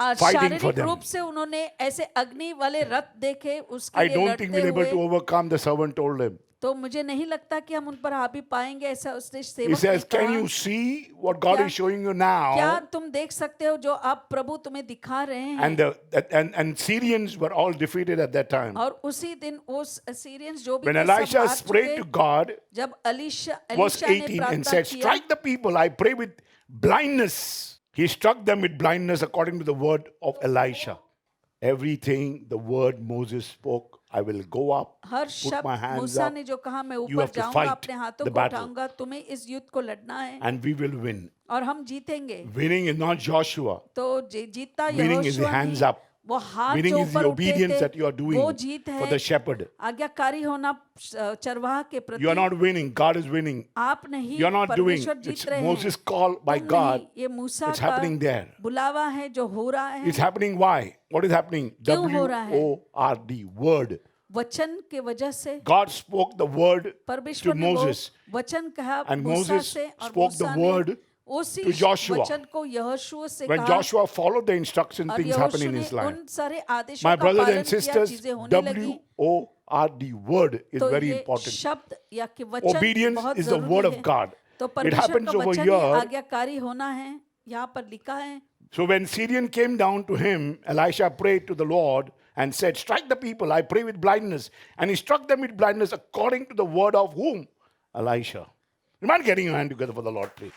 को fighting for शारीरिक them. रूप से उन्होंने ऐसे अग्नि वाले रथ देखे उसके I लिए don't think लड़ते we'll able हुए। to overcome, the servant told him. तो मुझे नहीं लगता कि हम उन पर हावी पाएंगे, ऐसा उसने He सेवक ने says, Can कहा। you see what God क्या- is showing you क्या now? तुम देख सकते हो जो आप प्रभु तुम्हें दिखा रहे हैं? And Syrians were all defeated at that time. और उसी दिन उस सीरियंस जो भी When थे, सब Elisha हार prayed चुके। to God, जब verse एलिशा ने 18, and प्रार्थना said, किया, Strike the people, I pray with blindness. He struck them with blindness according to the word of Elisha. Everything the word Moses spoke, I will go up, her put my शब्द hands मूसा up, ने जो कहा मैं you ऊपर have to जाऊंगा, fight अपने हाथों the को battle. उठाऊंगा, तुम्हें इस युद्ध को लड़ना है and we will win. और हम जीतेंगे। Winning is not Joshua. तो जीतता Winning is the Yehoshua hands नहीं, up. वो हाथ Winning जो is the ऊपर उठे obedience थे, that you are doing वो जीत for है। the shepherd. आज्ञाकारी होना चरवाहा के प्रति। You are not winning, God is winning. आप नहीं, You are not doing. परमेश्वर जीत It's रहे हैं। Moses' call by तुम God. नहीं, ये मूसा It's का happening there. बुलावा है जो हो रहा है। It's happening why? What is happening? क्यों हो रहा है? WORD, word. वचन के वजह से God spoke the word to परमेश्वर ने वो Moses. वचन कहा And मूसा Moses से और spoke the मूसा ने word उसी to Joshua. वचन को यहोशू से When कहा Joshua followed the instruction, और things happen यहोशू in ने his life. उन सारे आदेशों My का brothers पालन and किया, sisters, चीजें होने लगी। WORD, word is तो very ये important. शब्द या कि वचन Obedience बहुत is the word जरूरी of है। God. तो It परमेश्वर happens का over वचन ही here. आज्ञाकारी होना है, यहाँ पर लिखा है। So when Syrian came down to him, Elisha prayed to the Lord and said, Strike the people, I pray with blindness. And he struck them with blindness according to the word of whom? Elisha. You mind getting your hand together for the Lord, please?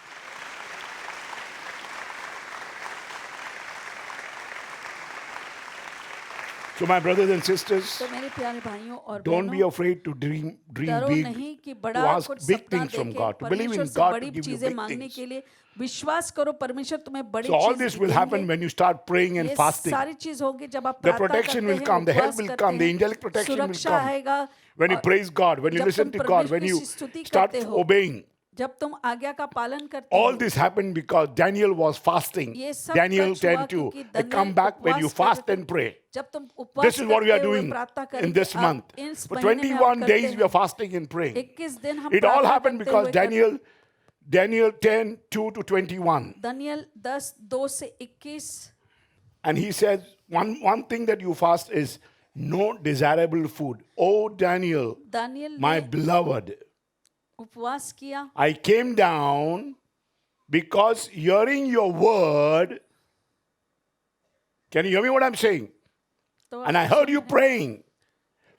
So my brothers and sisters, तो मेरे प्यारे भाइयों और don't be बहनों, afraid to dream डरो big, नहीं कि to बड़ा ask कुछ big सपना things from देखे, God, to believe परमेश्वर in से God to बड़ी give you चीजें big मांगने things. के लिए विश्वास करो, परमेश्वर तुम्हें बड़ी So all चीज this will happen देंगे। when you start praying and ये fasting. सारी चीज होगी जब आप The प्रार्थना protection करते will हैं, come, the help उपवास will करते come, the हैं, angelic protection will सुरक्षा come. आएगा When you और praise God, when you जब listen तुम to God, when परमेश्वर you की स्तुति start करते हो, obeying. जब तुम आज्ञा का पालन करते All हो, this happened because Daniel was fasting. ये सब Daniel सच हुआ 10:2. क्योंकि I come Daniel back when you उपवास fast करते and pray. जब तुम उपवास This is what we are करते हुए doing प्रार्थना in करेंगे, this आप month. इस For महीने में आप 21 करते days we are हैं। fasting and praying. 21 दिन हम It all प्रार्थना happened करते because हुए करते- Daniel 10:2-21. दानियेल 10:2 से 21 And he says, one thing that you fast is no desirable food. Oh, Daniel, Daniel my ने beloved, उपवास किया, I came down because hearing your word. Can you hear me what I'm saying? तो And I heard you praying.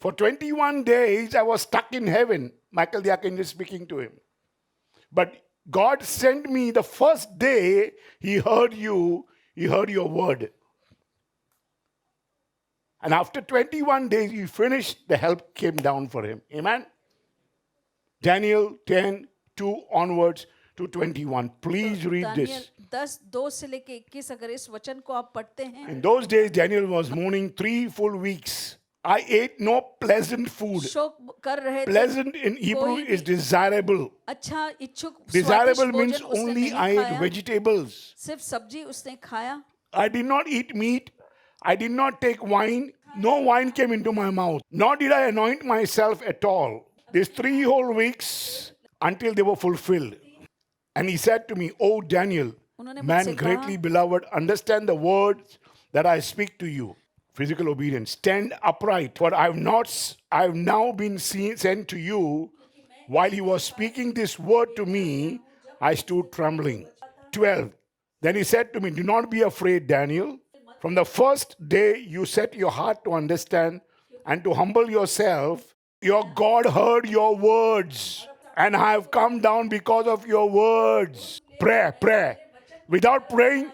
For 21 days, I was stuck in heaven. Michael the Archangel is speaking to him. But God sent me the first day he heard you, he heard your word. And after 21 days, he finished, the help came down for him. Amen? Daniel 10:2 onwards to 21. Please read Daniel this. 10:2 से लेके 21 अगर इस वचन को आप पढ़ते हैं, In those days, Daniel was mourning 3 full weeks I ate no pleasant food. शोक कर रहे थे। Pleasant in Hebrew कोई is भी desirable. अच्छा इच्छुक Desirable स्वादिष्ट means भोजन उसने only नहीं I ate खाया, vegetables. सिर्फ सब्जी उसने खाया। I did not eat meat. I did not take wine. No wine came into my mouth. Nor did I anoint myself at all. These 3 whole weeks until they were fulfilled. And he said to me, "O Daniel, उन्होंने man मुझसे greatly कहा, beloved, understand the words that I speak to you." Physical obedience. Stand upright, for I have now been sent to you. While he was speaking this word to me, I stood trembling. 12. Then he said to me, "Do not be afraid, Daniel. From the first day you set your heart to understand and to humble yourself, your God heard your words, and I have come down because of your words." Pray. Without praying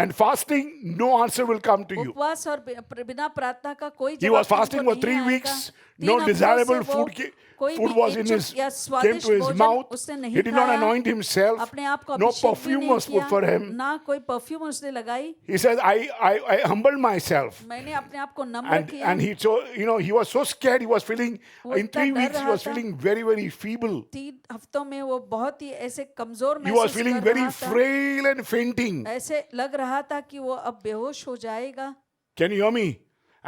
and fasting, no answer will come to you. उपवास और बिना प्रार्थना का कोई He जवाब was fasting तुमको for नहीं 3 आएगा। weeks. 3 No हफ्तों desirable से वो food कोई food भी was in इच्छुक his या came to स्वादिष्ट his भोजन mouth. उसने नहीं He did not खाया, anoint himself. अपने आप को No अभिषेक भी perfume नहीं was put किया, for him. ना कोई परफ्यूम उसने लगाई। He says, I humbled myself. मैंने अपने आप को नम्र किया। And he was so scared. He was feeling, वो in इतना 3 डर weeks, he रहा was था। feeling very, very feeble. 3 हफ्तों में वो बहुत ही ऐसे कमजोर He was महसूस feeling कर very रहा था। frail and fainting. ऐसे लग रहा था कि वो अब बेहोश हो जाएगा। Can you hear me?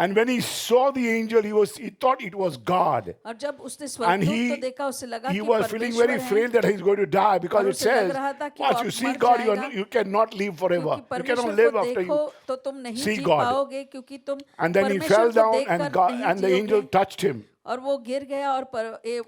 And when he saw the angel, he thought it was God. और जब उसने And स्वर्गदूत को देखा, उसे लगा he कि was feeling very परमेश्वर है, frail that he's going to die because और it उसे लग says, रहा था कि once वो you अब see मर God, जाएगा। you cannot live forever. क्योंकि You cannot परमेश्वर live को after देखो you तो तुम नहीं see जी God. पाओगे, क्योंकि तुम And then he परमेश्वर fell को down देखकर नहीं and the angel जियोगे। touched him. और वो गिर गया और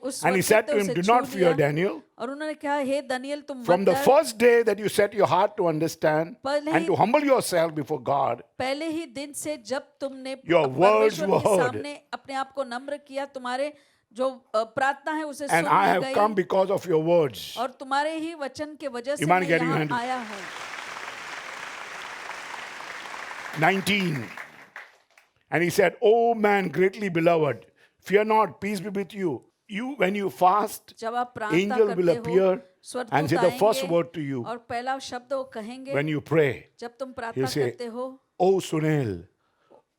उस And he वक्त said to him, उसे "Do छू not fear, लिया। Daniel. और उन्होंने कहा, हे दानियल तुम From मत the डर, first day that you set your heart to understand पहले and he- to humble yourself before God, पहले ही दिन से जब तुमने Your words परमेश्वर were के heard. सामने अपने आप को नम्र किया, तुम्हारे जो प्रार्थना है उसे and soon I Lee have come गई, because of your words." और तुम्हारे ही वचन के वजह से You mind मैं getting यहाँ your hand? आया हूँ। 19. And he said, "O man greatly beloved, fear not, peace be with you. When you fast, जब आप प्रार्थना angel will करते appear हो, स्वर्गदूत and say the first आएंगे word to you. और पहला शब्द वो कहेंगे। When you pray, जब तुम प्रार्थना he'll say, करते हो, "O Sunil,"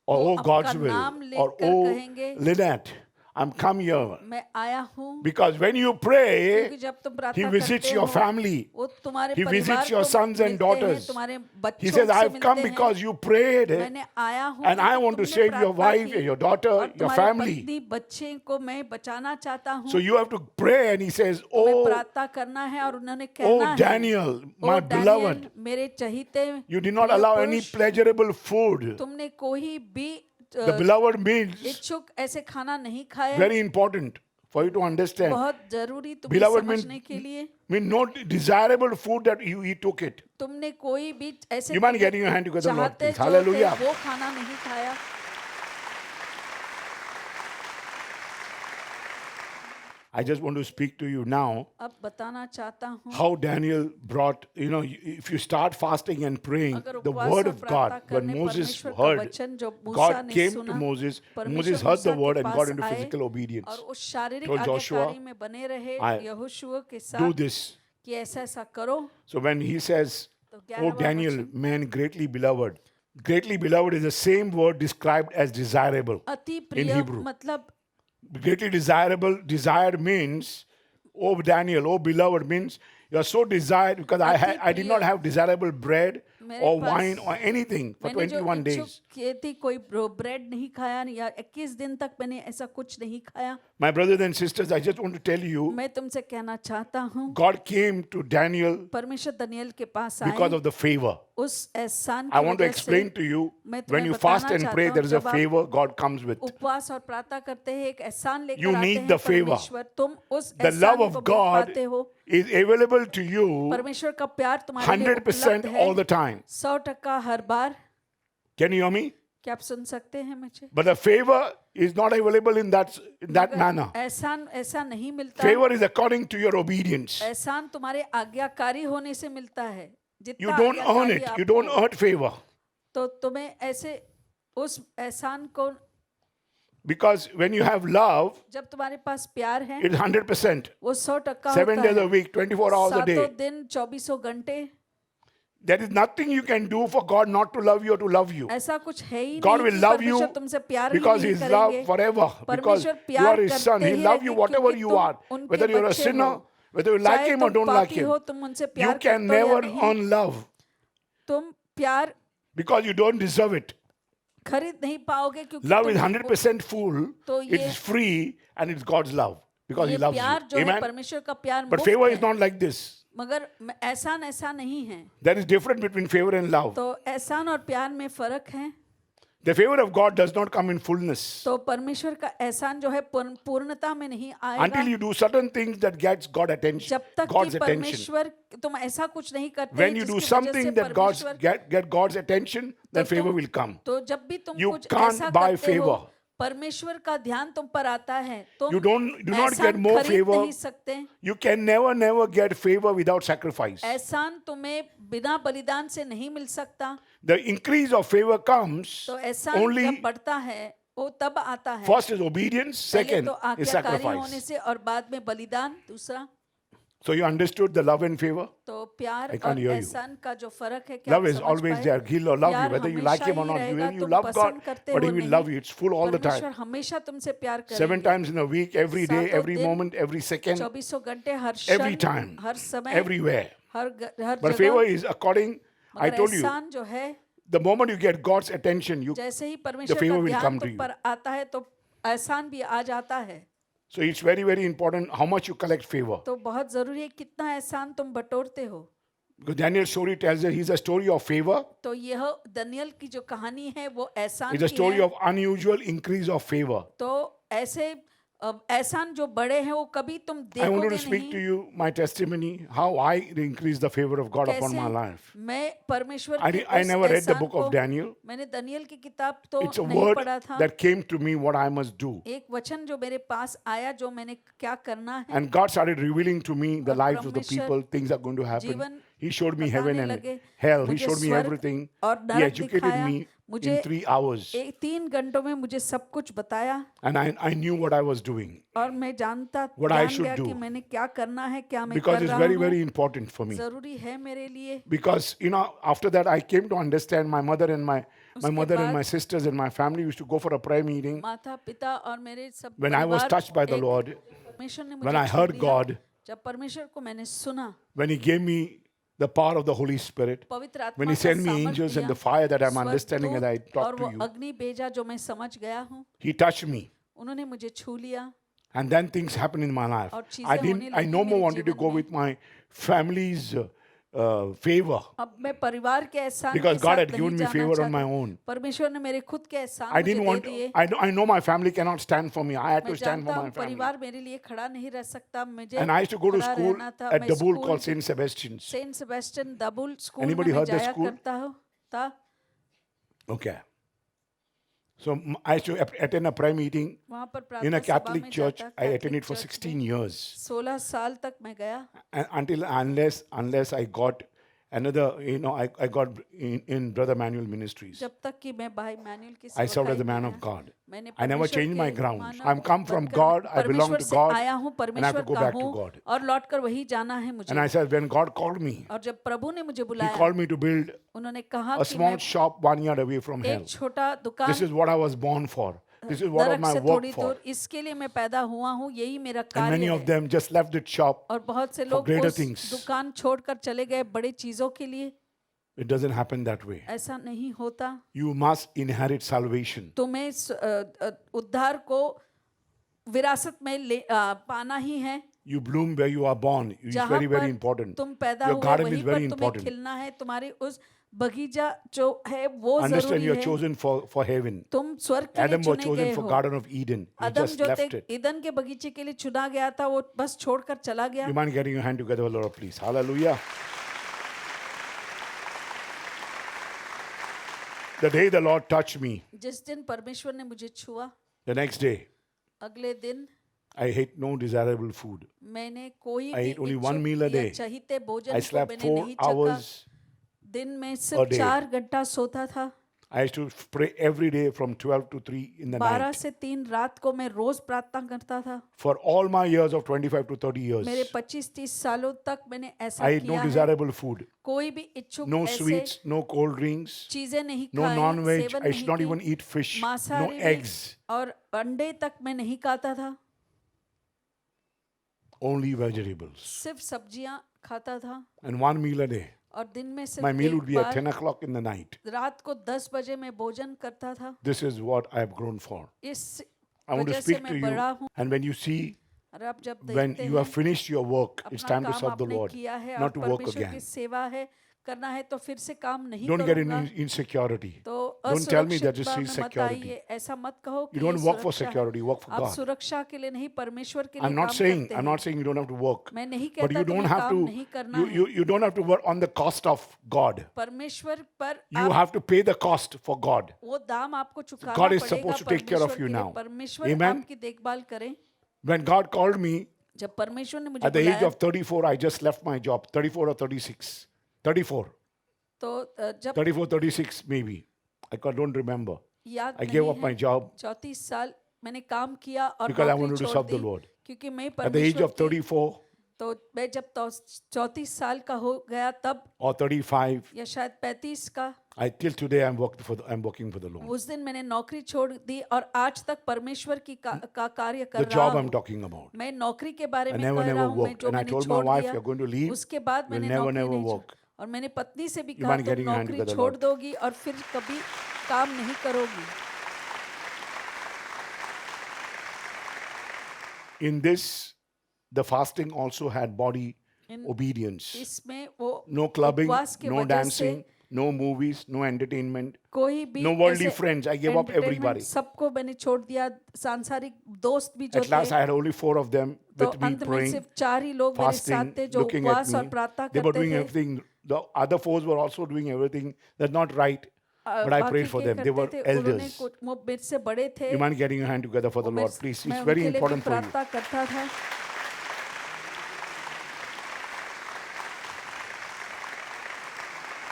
or वो "O आपका God's will," नाम or लेकर "O कहेंगे, Lynette, I'm come here." मैं आया हूँ। Because when you pray, क्योंकि जब तुम he प्रार्थना visits करते your हो, family. वो तुम्हारे He परिवार visits your को sons and मिलते हैं, daughters. तुम्हारे He बच्चों says, से "I've come मिलते हैं। because you prayed, मैंने आया हूँ and I क्योंकि want to तुमने save your प्रार्थना wife, की your daughter, और your तुम्हारे family." पत्नी बच्चे को मैं बचाना चाहता हूँ। So you have to pray, and he says, तुम्हें "Oh, प्रार्थना करना है और उन्होंने कहना है, Daniel, my oh beloved, Daniel, मेरे चहीते you did not प्रिय allow any पुरुष, pleasurable food." तुमने कोई भी The beloved means इच्छुक ऐसे खाना नहीं खाया। very important for you to understand. बहुत जरूरी तुम्हें Beloved समझने के लिए। mean no desirable food that he took it. तुमने कोई भी ऐसे You mind getting your hand together, Lord, चाहते please. जो Hallelujah. थे वो खाना नहीं खाया। I just want to speak to you now अब बताना चाहता हूँ how Daniel brought, if you start fasting and praying, अगर the उपवास word और of God, प्रार्थना when करने Moses परमेश्वर का heard, वचन जो मूसा God ने came to सुना, Moses, परमेश्वर Moses heard the मूसा के word and got pass into आए physical obedience. और उस शारीरिक Told Joshua, आज्ञाकारी में बने रहे I यहोशू के Do साथ this. कि ऐसा ऐसा करो। So when he says, तो "Oh 11वां Daniel, वचन, man greatly beloved is the same word described as desirable. अति in प्रिय Hebrew. मतलब Greatly desired means, "Oh Daniel, oh beloved," means you are so desired because I did not have desirable bread मेरे or pass- wine or anything for मैंने जो 21 इच्छुक days. की थी, कोई ब्रेड नहीं खाया या 21 दिन तक मैंने ऐसा कुछ नहीं खाया। My brothers and sisters, I just want to tell you, मैं तुमसे कहना चाहता हूँ, God came to Daniel परमेश्वर दानियल के पास because आए of the favor. उस एहसान I की want to वजह explain से। to you, मैं when तुम्हें you बताना fast and चाहता pray, हूँ, there is a जब आप favor God comes with. उपवास और प्रार्थना करते हैं, एक एहसान लेकर You आते need हैं the favor. परमेश्वर, तुम उस The एहसान love को of मिल God पाते हो। is available to you परमेश्वर का प्यार तुम्हारे लिए 100% उपलब्ध है all the time. 100% her bar. Can you hear me? क्या आप सुन सकते हैं मुझे? But the favor is not available in that मगर manner. एहसान ऐसा नहीं मिलता। Favor is according to your obedience. एहसान तुम्हारे आज्ञाकारी होने से मिलता है। You जितना don't earn आज्ञाकारी it. आप You don't हो, earn favor. तो तुम्हें ऐसे उस एहसान को, Because when you have love, जब तुम्हारे पास प्यार है, it's 100%. वो 100% 7 होता days a है। week, 24 hours a सातों day. दिन 24 घंटे। There is nothing you can do for God not to love you or to love you. ऐसा कुछ है ही God नहीं will कि love you परमेश्वर तुमसे प्यार ही because नहीं His love करेंगे। forever. Because परमेश्वर you प्यार are His son. करते He ही love you रहेंगे whatever क्योंकि you तुम are. उनके Whether you're a बच्चे sinner, हो। whether you like चाहे Him or तुम don't like पापी Him. हो, तुम उनसे You प्यार can करते हो या never नहीं, earn love तुम प्यार because you don't deserve it. खरीद नहीं पाओगे क्योंकि Love is तुम 100% full. तो It ये is free and it's God's love because ये He loves प्यार you. जो है Amen. परमेश्वर का प्यार But मुफ्त favor है, is not like this. मगर एहसान ऐसा नहीं है। There is difference between favor and love. तो एहसान और प्यार में फर्क है। The favor of God does not come in fullness तो परमेश्वर का एहसान जो है पूर्णता में नहीं आएगा until you do certain things that gets God attention, जब तक God's कि attention. परमेश्वर तुम ऐसा कुछ नहीं करते When you do जिसकी वजह से something that God's परमेश्वर get God's attention, then तो favor तुम- will come. तो जब भी तुम You कुछ can't ऐसा buy करते हो favor. परमेश्वर का ध्यान तुम पर आता है तुम You do not एहसान get more खरीद favor. नहीं सकते। You can never get favor without sacrifice. एहसान तुम्हें बिना बलिदान से नहीं मिल सकता। The increase of favor comes तो एहसान only जब बढ़ता है वो तब आता है। first is obedience, पहले second तो is आज्ञाकारी होने sacrifice. से और बाद में बलिदान दूसरा। So you understood the love and favor? तो प्यार I can't और hear you. एहसान का जो फर्क है क्या Love आप is समझ always पाए? there. He'll love you प्यार whether you like हमेशा Him or ही not. रहेगा, You तुम love God, पसंद करते but हो He will नहीं। love you. It's full all the परमेश्वर time. हमेशा तुमसे प्यार 7 करेंगे। times in a week, every day, सातों every दिन, moment, every second, 24 घंटे हर every क्षण, time, हर समय, everywhere. हर But favor जगह। is according, I मगर told you, एहसान जो है the moment you get God's attention, जैसे ही परमेश्वर favor का will ध्यान come to तुम you. पर आता है तो एहसान भी आ जाता है। So it's very important how much you collect favor. तो बहुत जरूरी है कितना एहसान तुम बटोरते हो। Because Daniel's story tells us he's a story of favor. तो यह दानियल की जो कहानी है वो एहसान It's a की story है। of unusual increase of favor. तो ऐसे एहसान जो बड़े हैं वो कभी तुम I wanted देखोगे to speak to नहीं। you my testimony, how I increased the favor of God upon my life. मैं परमेश्वर I के I उस never read the एहसान book of को- Daniel. मैंने दानियल की किताब तो It's a नहीं word पढ़ा था। that came to me what I must do. एक वचन जो मेरे पास आया जो मैंने क्या करना है। And God started revealing to me the और lives of the परमेश्वर people, things are going to happen. जीवन He showed me heaven बताने and लगे, hell. He मुझे showed me स्वर्ग everything. और He नरक educated दिखाया, me in मुझे 3 hours. 3 घंटों में मुझे सब कुछ बताया And I knew what I was doing. और मैं जानता What I जान should गया do. कि मैंने क्या करना है, क्या मैं Because कर it's रहा very, हूँ। very important for me. जरूरी है मेरे लिए। Because after that I came to understand my mother and my उसके mother and बाद- my sisters and my family used to go for a prayer meeting. माता पिता और मेरे सब When I was परिवार touched by the एक- Lord, परमेश्वर ने when मुझे I छू heard लिया। God, जब परमेश्वर को मैंने सुना, when He gave me the power of the Holy Spirit, पवित्र आत्मा when He का sent me सामर्थ angels and दिया, the fire that I'm स्वर्गदूत understanding as I और talk to वो you, अग्नि भेजा जो मैं समझ गया हूँ, He touched me. उन्होंने मुझे छू लिया And then things happened in my life. और चीजें I होने लगी no more मेरे wanted to जीवन go में। with my family's favor. अब मैं परिवार के एहसान Because के God साथ had नहीं given me जाना favor on my चाहती। own. परमेश्वर ने मेरे खुद के एहसान I मुझे didn't दे want, दिए। I know my family cannot stand for me. I had मैं to stand for जानता my हूँ family. परिवार मेरे लिए खड़ा नहीं रह सकता, मुझे And I used to go to खड़ा school रहना था। at मैं the Bull school called St. Sebastian's. Saint Sebastian the bull school Anybody में मैं heard the जाया school? करता हूँ था। Okay. So I used to attend a prayer meeting वहाँ पर in a प्रार्थना सभा Catholic में church. जाता, I Catholic attended for church 16 में। years. 16 साल तक मैं गया And unless I got another, I got in Brother Manuel Ministries. जब तक कि मैं भाई मैनुअल की I served as the सेवकाई man में of आया। God. मैंने I never परमेश्वर changed my के grounds. Manav I'm come from बनकर God, I belong परमेश्वर to से God, आया हूँ, and I have to परमेश्वर go का back to हूँ God. और लौटकर वही जाना है मुझे। And I said, when God called me, और जब प्रभु ने मुझे He बुलाया, called me to build उन्होंने कहा a कि small मैं shop 1 yard away from hell. एक छोटा This दुकान is what I was born for. This is what of नरक my से work थोड़ी for. दूर, इसके लिए मैं पैदा हुआ हूँ, यही मेरा And many कार्य of है। them just left that shop. और बहुत से लोग greater उस things. दुकान छोड़कर चले गए बड़ी चीजों के लिए। It doesn't happen that way. ऐसा नहीं होता। You must inherit salvation. तुम्हें उद्धार को विरासत में पाना ही है। You bloom where you are born. It's जहाँ very, very पर important. तुम पैदा Your हुए garden वहीं is very पर तुम्हें important. खिलना है। तुम्हारी उस बगीचा जो है वो Understand जरूरी you are है। chosen for heaven. तुम स्वर्ग के लिए Adam was चुने chosen गए for हो। Garden of Eden. He Adam just जो left थे it. ईदन के बगीचे के लिए चुना गया था, वो बस छोड़कर चला गया। You mind getting your hand together, Lord, please? Hallelujah. The day the Lord touched me, जिस दिन परमेश्वर ने मुझे छुआ, the next day, अगले दिन I ate no desirable food. मैंने कोई I भी ate only इच्छुक one meal a या day. चहीते भोजन I को slept मैंने 4 नहीं चखा। hours दिन में a सिर्फ day. 4 घंटा सोता था। I used to pray every day from 12 to 3 in the 12 night. से 3 रात को मैं रोज प्रार्थना करता था। For all my years of 25 to 30 मेरे years, 25-30 सालों तक मैंने ऐसा I ate किया no है। desirable food, कोई भी इच्छुक no ऐसे sweets, no cold drinks, चीजें नहीं no खाई, non-veg. सेवन I नहीं should not की, even eat fish, no मांसाहारी eggs, और अंडे तक मैं नहीं खाता था, only vegetables. सिर्फ सब्जियां खाता था And one meal a day. और दिन में सिर्फ My meal एक would be at bar 10 o'clock in the night. रात को 10 बजे मैं भोजन करता था। This is what I have grown for. इस I want to वजह से speak to मैं you. बड़ा हूँ। And when you see, और आप जब when देखते you have हैं finished your work, it's अपना time to काम serve the आपने Lord, किया है और not to work परमेश्वर की again. सेवा है करना है तो फिर से काम नहीं Don't get करूंगा। any insecurity. तो Don't tell me असुरक्षित that this में is मत security. आइए, ऐसा मत कहो कि You don't ये work for सुरक्षा है। security, work for आप God. सुरक्षा के लिए नहीं परमेश्वर के लिए I'm काम not saying करते हैं। you don't have to work, मैं नहीं but कहता you don't तुम्हें have काम नहीं to करना you है। you don't have to work on the cost of God. परमेश्वर पर You आप have to pay the cost for God. वो दाम आपको चुकाना God is पड़ेगा supposed to take care of परमेश्वर you के लिए। now. परमेश्वर Amen. आपकी देखभाल करें। When God called me जब परमेश्वर ने मुझे at the age बुलाया of 34, I just left my job. 34 or 36, 34, तो जब 34, 36 maybe. don't remember. याद I gave नहीं up my है, job 34 साल मैंने काम किया और because I नौकरी wanted to छोड़ serve the दी, Lord. क्योंकि मैं At the age परमेश्वर of 34 तो मैं जब 34 साल का हो गया तब or 35, या शायद 35 का till today I'm working for the Lord. उस दिन मैंने नौकरी छोड़ दी और आज तक परमेश्वर की का कार्य कर The रहा job I'm हूँ। talking about. मैं नौकरी के बारे I में never कह रहा हूँ, मैं worked. जो And I मैंने told my छोड़ wife, दिया you're going to leave. उसके बाद You'll मैंने never, नौकरी never नहीं work. छोड़ी। और मैंने पत्नी से भी You कहा mind तुम getting a hand नौकरी together, छोड़ Lord. दोगी और फिर कभी काम नहीं करोगी। In this, the fasting also had body In- obedience. इसमें वो No clubbing, उपवास के no वजह dancing, से no movies, no entertainment. कोई भी No worldly ऐसे friends. I gave up entertainment everybody. सबको मैंने छोड़ दिया। सांसारिक दोस्त भी जो At last, थे I had only 4 of them तो with me अंत में praying, सिर्फ 4 ही लोग मेरे साथ fasting, थे जो looking at उपवास और me. प्रार्थना They were करते doing थे। everything. The other 4s were also doing everything. That's not right. But I बाकी prayed for के them. They were करते थे, उन्होंने elders. वो मेरे से बड़े थे। You mind getting your hand together for the वो Lord, मेरे- please? मैं It's very उनके लिए भी important for you. प्रार्थना करता था।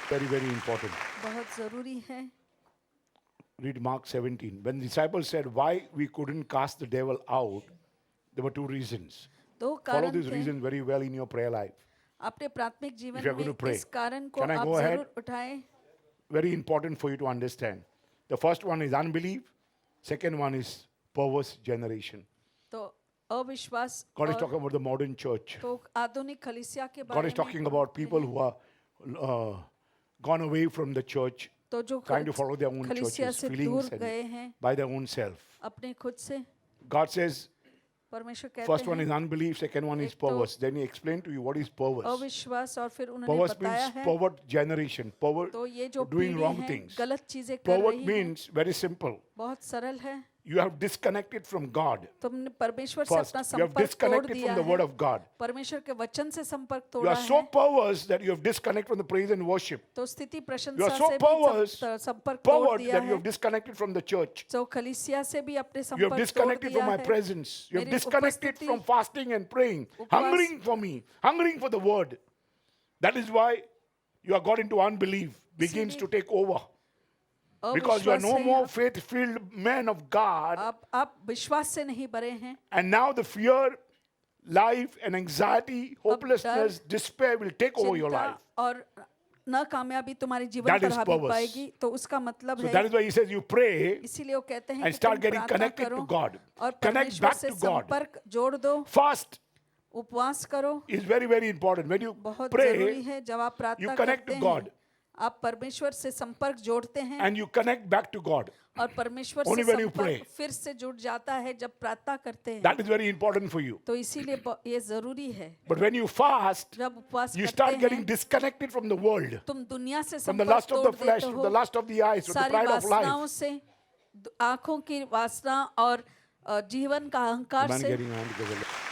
Very, very important. बहुत जरूरी है। Read Mark 17. When the disciples said why we couldn't cast the devil out, there were 2 reasons. दो Follow कारण these थे। reasons very well in your prayer life. अपने प्राथमिक If you are जीवन going to में pray, इस कारण को can I आप go ahead? जरूर उठाएं। Very important for you to understand. The first one is unbelief. Second one is perverse generation. तो अविश्वास God is और talking about the modern church. तो आधुनिक कलीसिया के God बारे is talking में about people who are gone away from the church, तो जो trying to follow their own कलीसिया churches, से feelings, दूर गए and हैं by their own self. अपने खुद से। God says, परमेश्वर कहते first one हैं is unbelief, second one is एक तो perverse. Then he explained to you what is perverse. अविश्वास और फिर उन्होंने Perverse बताया means है pervert generation, pervert तो ये जो doing पीढ़ी wrong है things. गलत चीजें कर Pervert रही है means very simple. बहुत सरल है। You have disconnected from God. तुमने परमेश्वर से First, अपना you have संपर्क तोड़ disconnected दिया from the word है। of God. परमेश्वर के वचन से संपर्क You तोड़ा are so है perverse that you have disconnected from the praise and worship. तो स्थिति You प्रशंसा are so से perverse, भी संपर्क तोड़ pervert दिया that you है have disconnected from the church. तो कलीसिया से भी अपने You have संपर्क तोड़ disconnected दिया from my है। presence. You have मेरी disconnected उपस्थिति- from fasting and praying, hungering for me, hungering for the word. That is why you are got into unbelief, begins to take over. Because you are अविश्वास no से more faith-filled men of God. आप विश्वास से नहीं भरे हैं And now the fear, life, and anxiety, hopelessness, despair will take over your चिंता life. और नाकामयाबी तुम्हारे जीवन That पर is हावी perverse. पाएगी तो उसका मतलब So है that is why he says you pray इसीलिए वो कहते हैं and कि start तुम getting प्रार्थना connected करो to God. और Connect परमेश्वर back से to God. संपर्क जोड़ दो Fast उपवास करो is very, very important. When you बहुत pray जरूरी है जब आप प्रार्थना connect करते to God. हैं आप परमेश्वर से संपर्क जोड़ते हैं and you connect back to God. और परमेश्वर Only से when you pray. संपर्क फिर से जुड़ जाता है जब प्रार्थना करते हैं That is very important for you. तो इसीलिए ये जरूरी है But when you fast, जब उपवास you करते start getting हैं disconnected from the world, तुम दुनिया से from the संपर्क lust of the तोड़ flesh, देते from the हो lust of the eyes, from the सारी pride of वासनाओं life. से आंखों की वासना और जीवन का अहंकार Man से getting on together.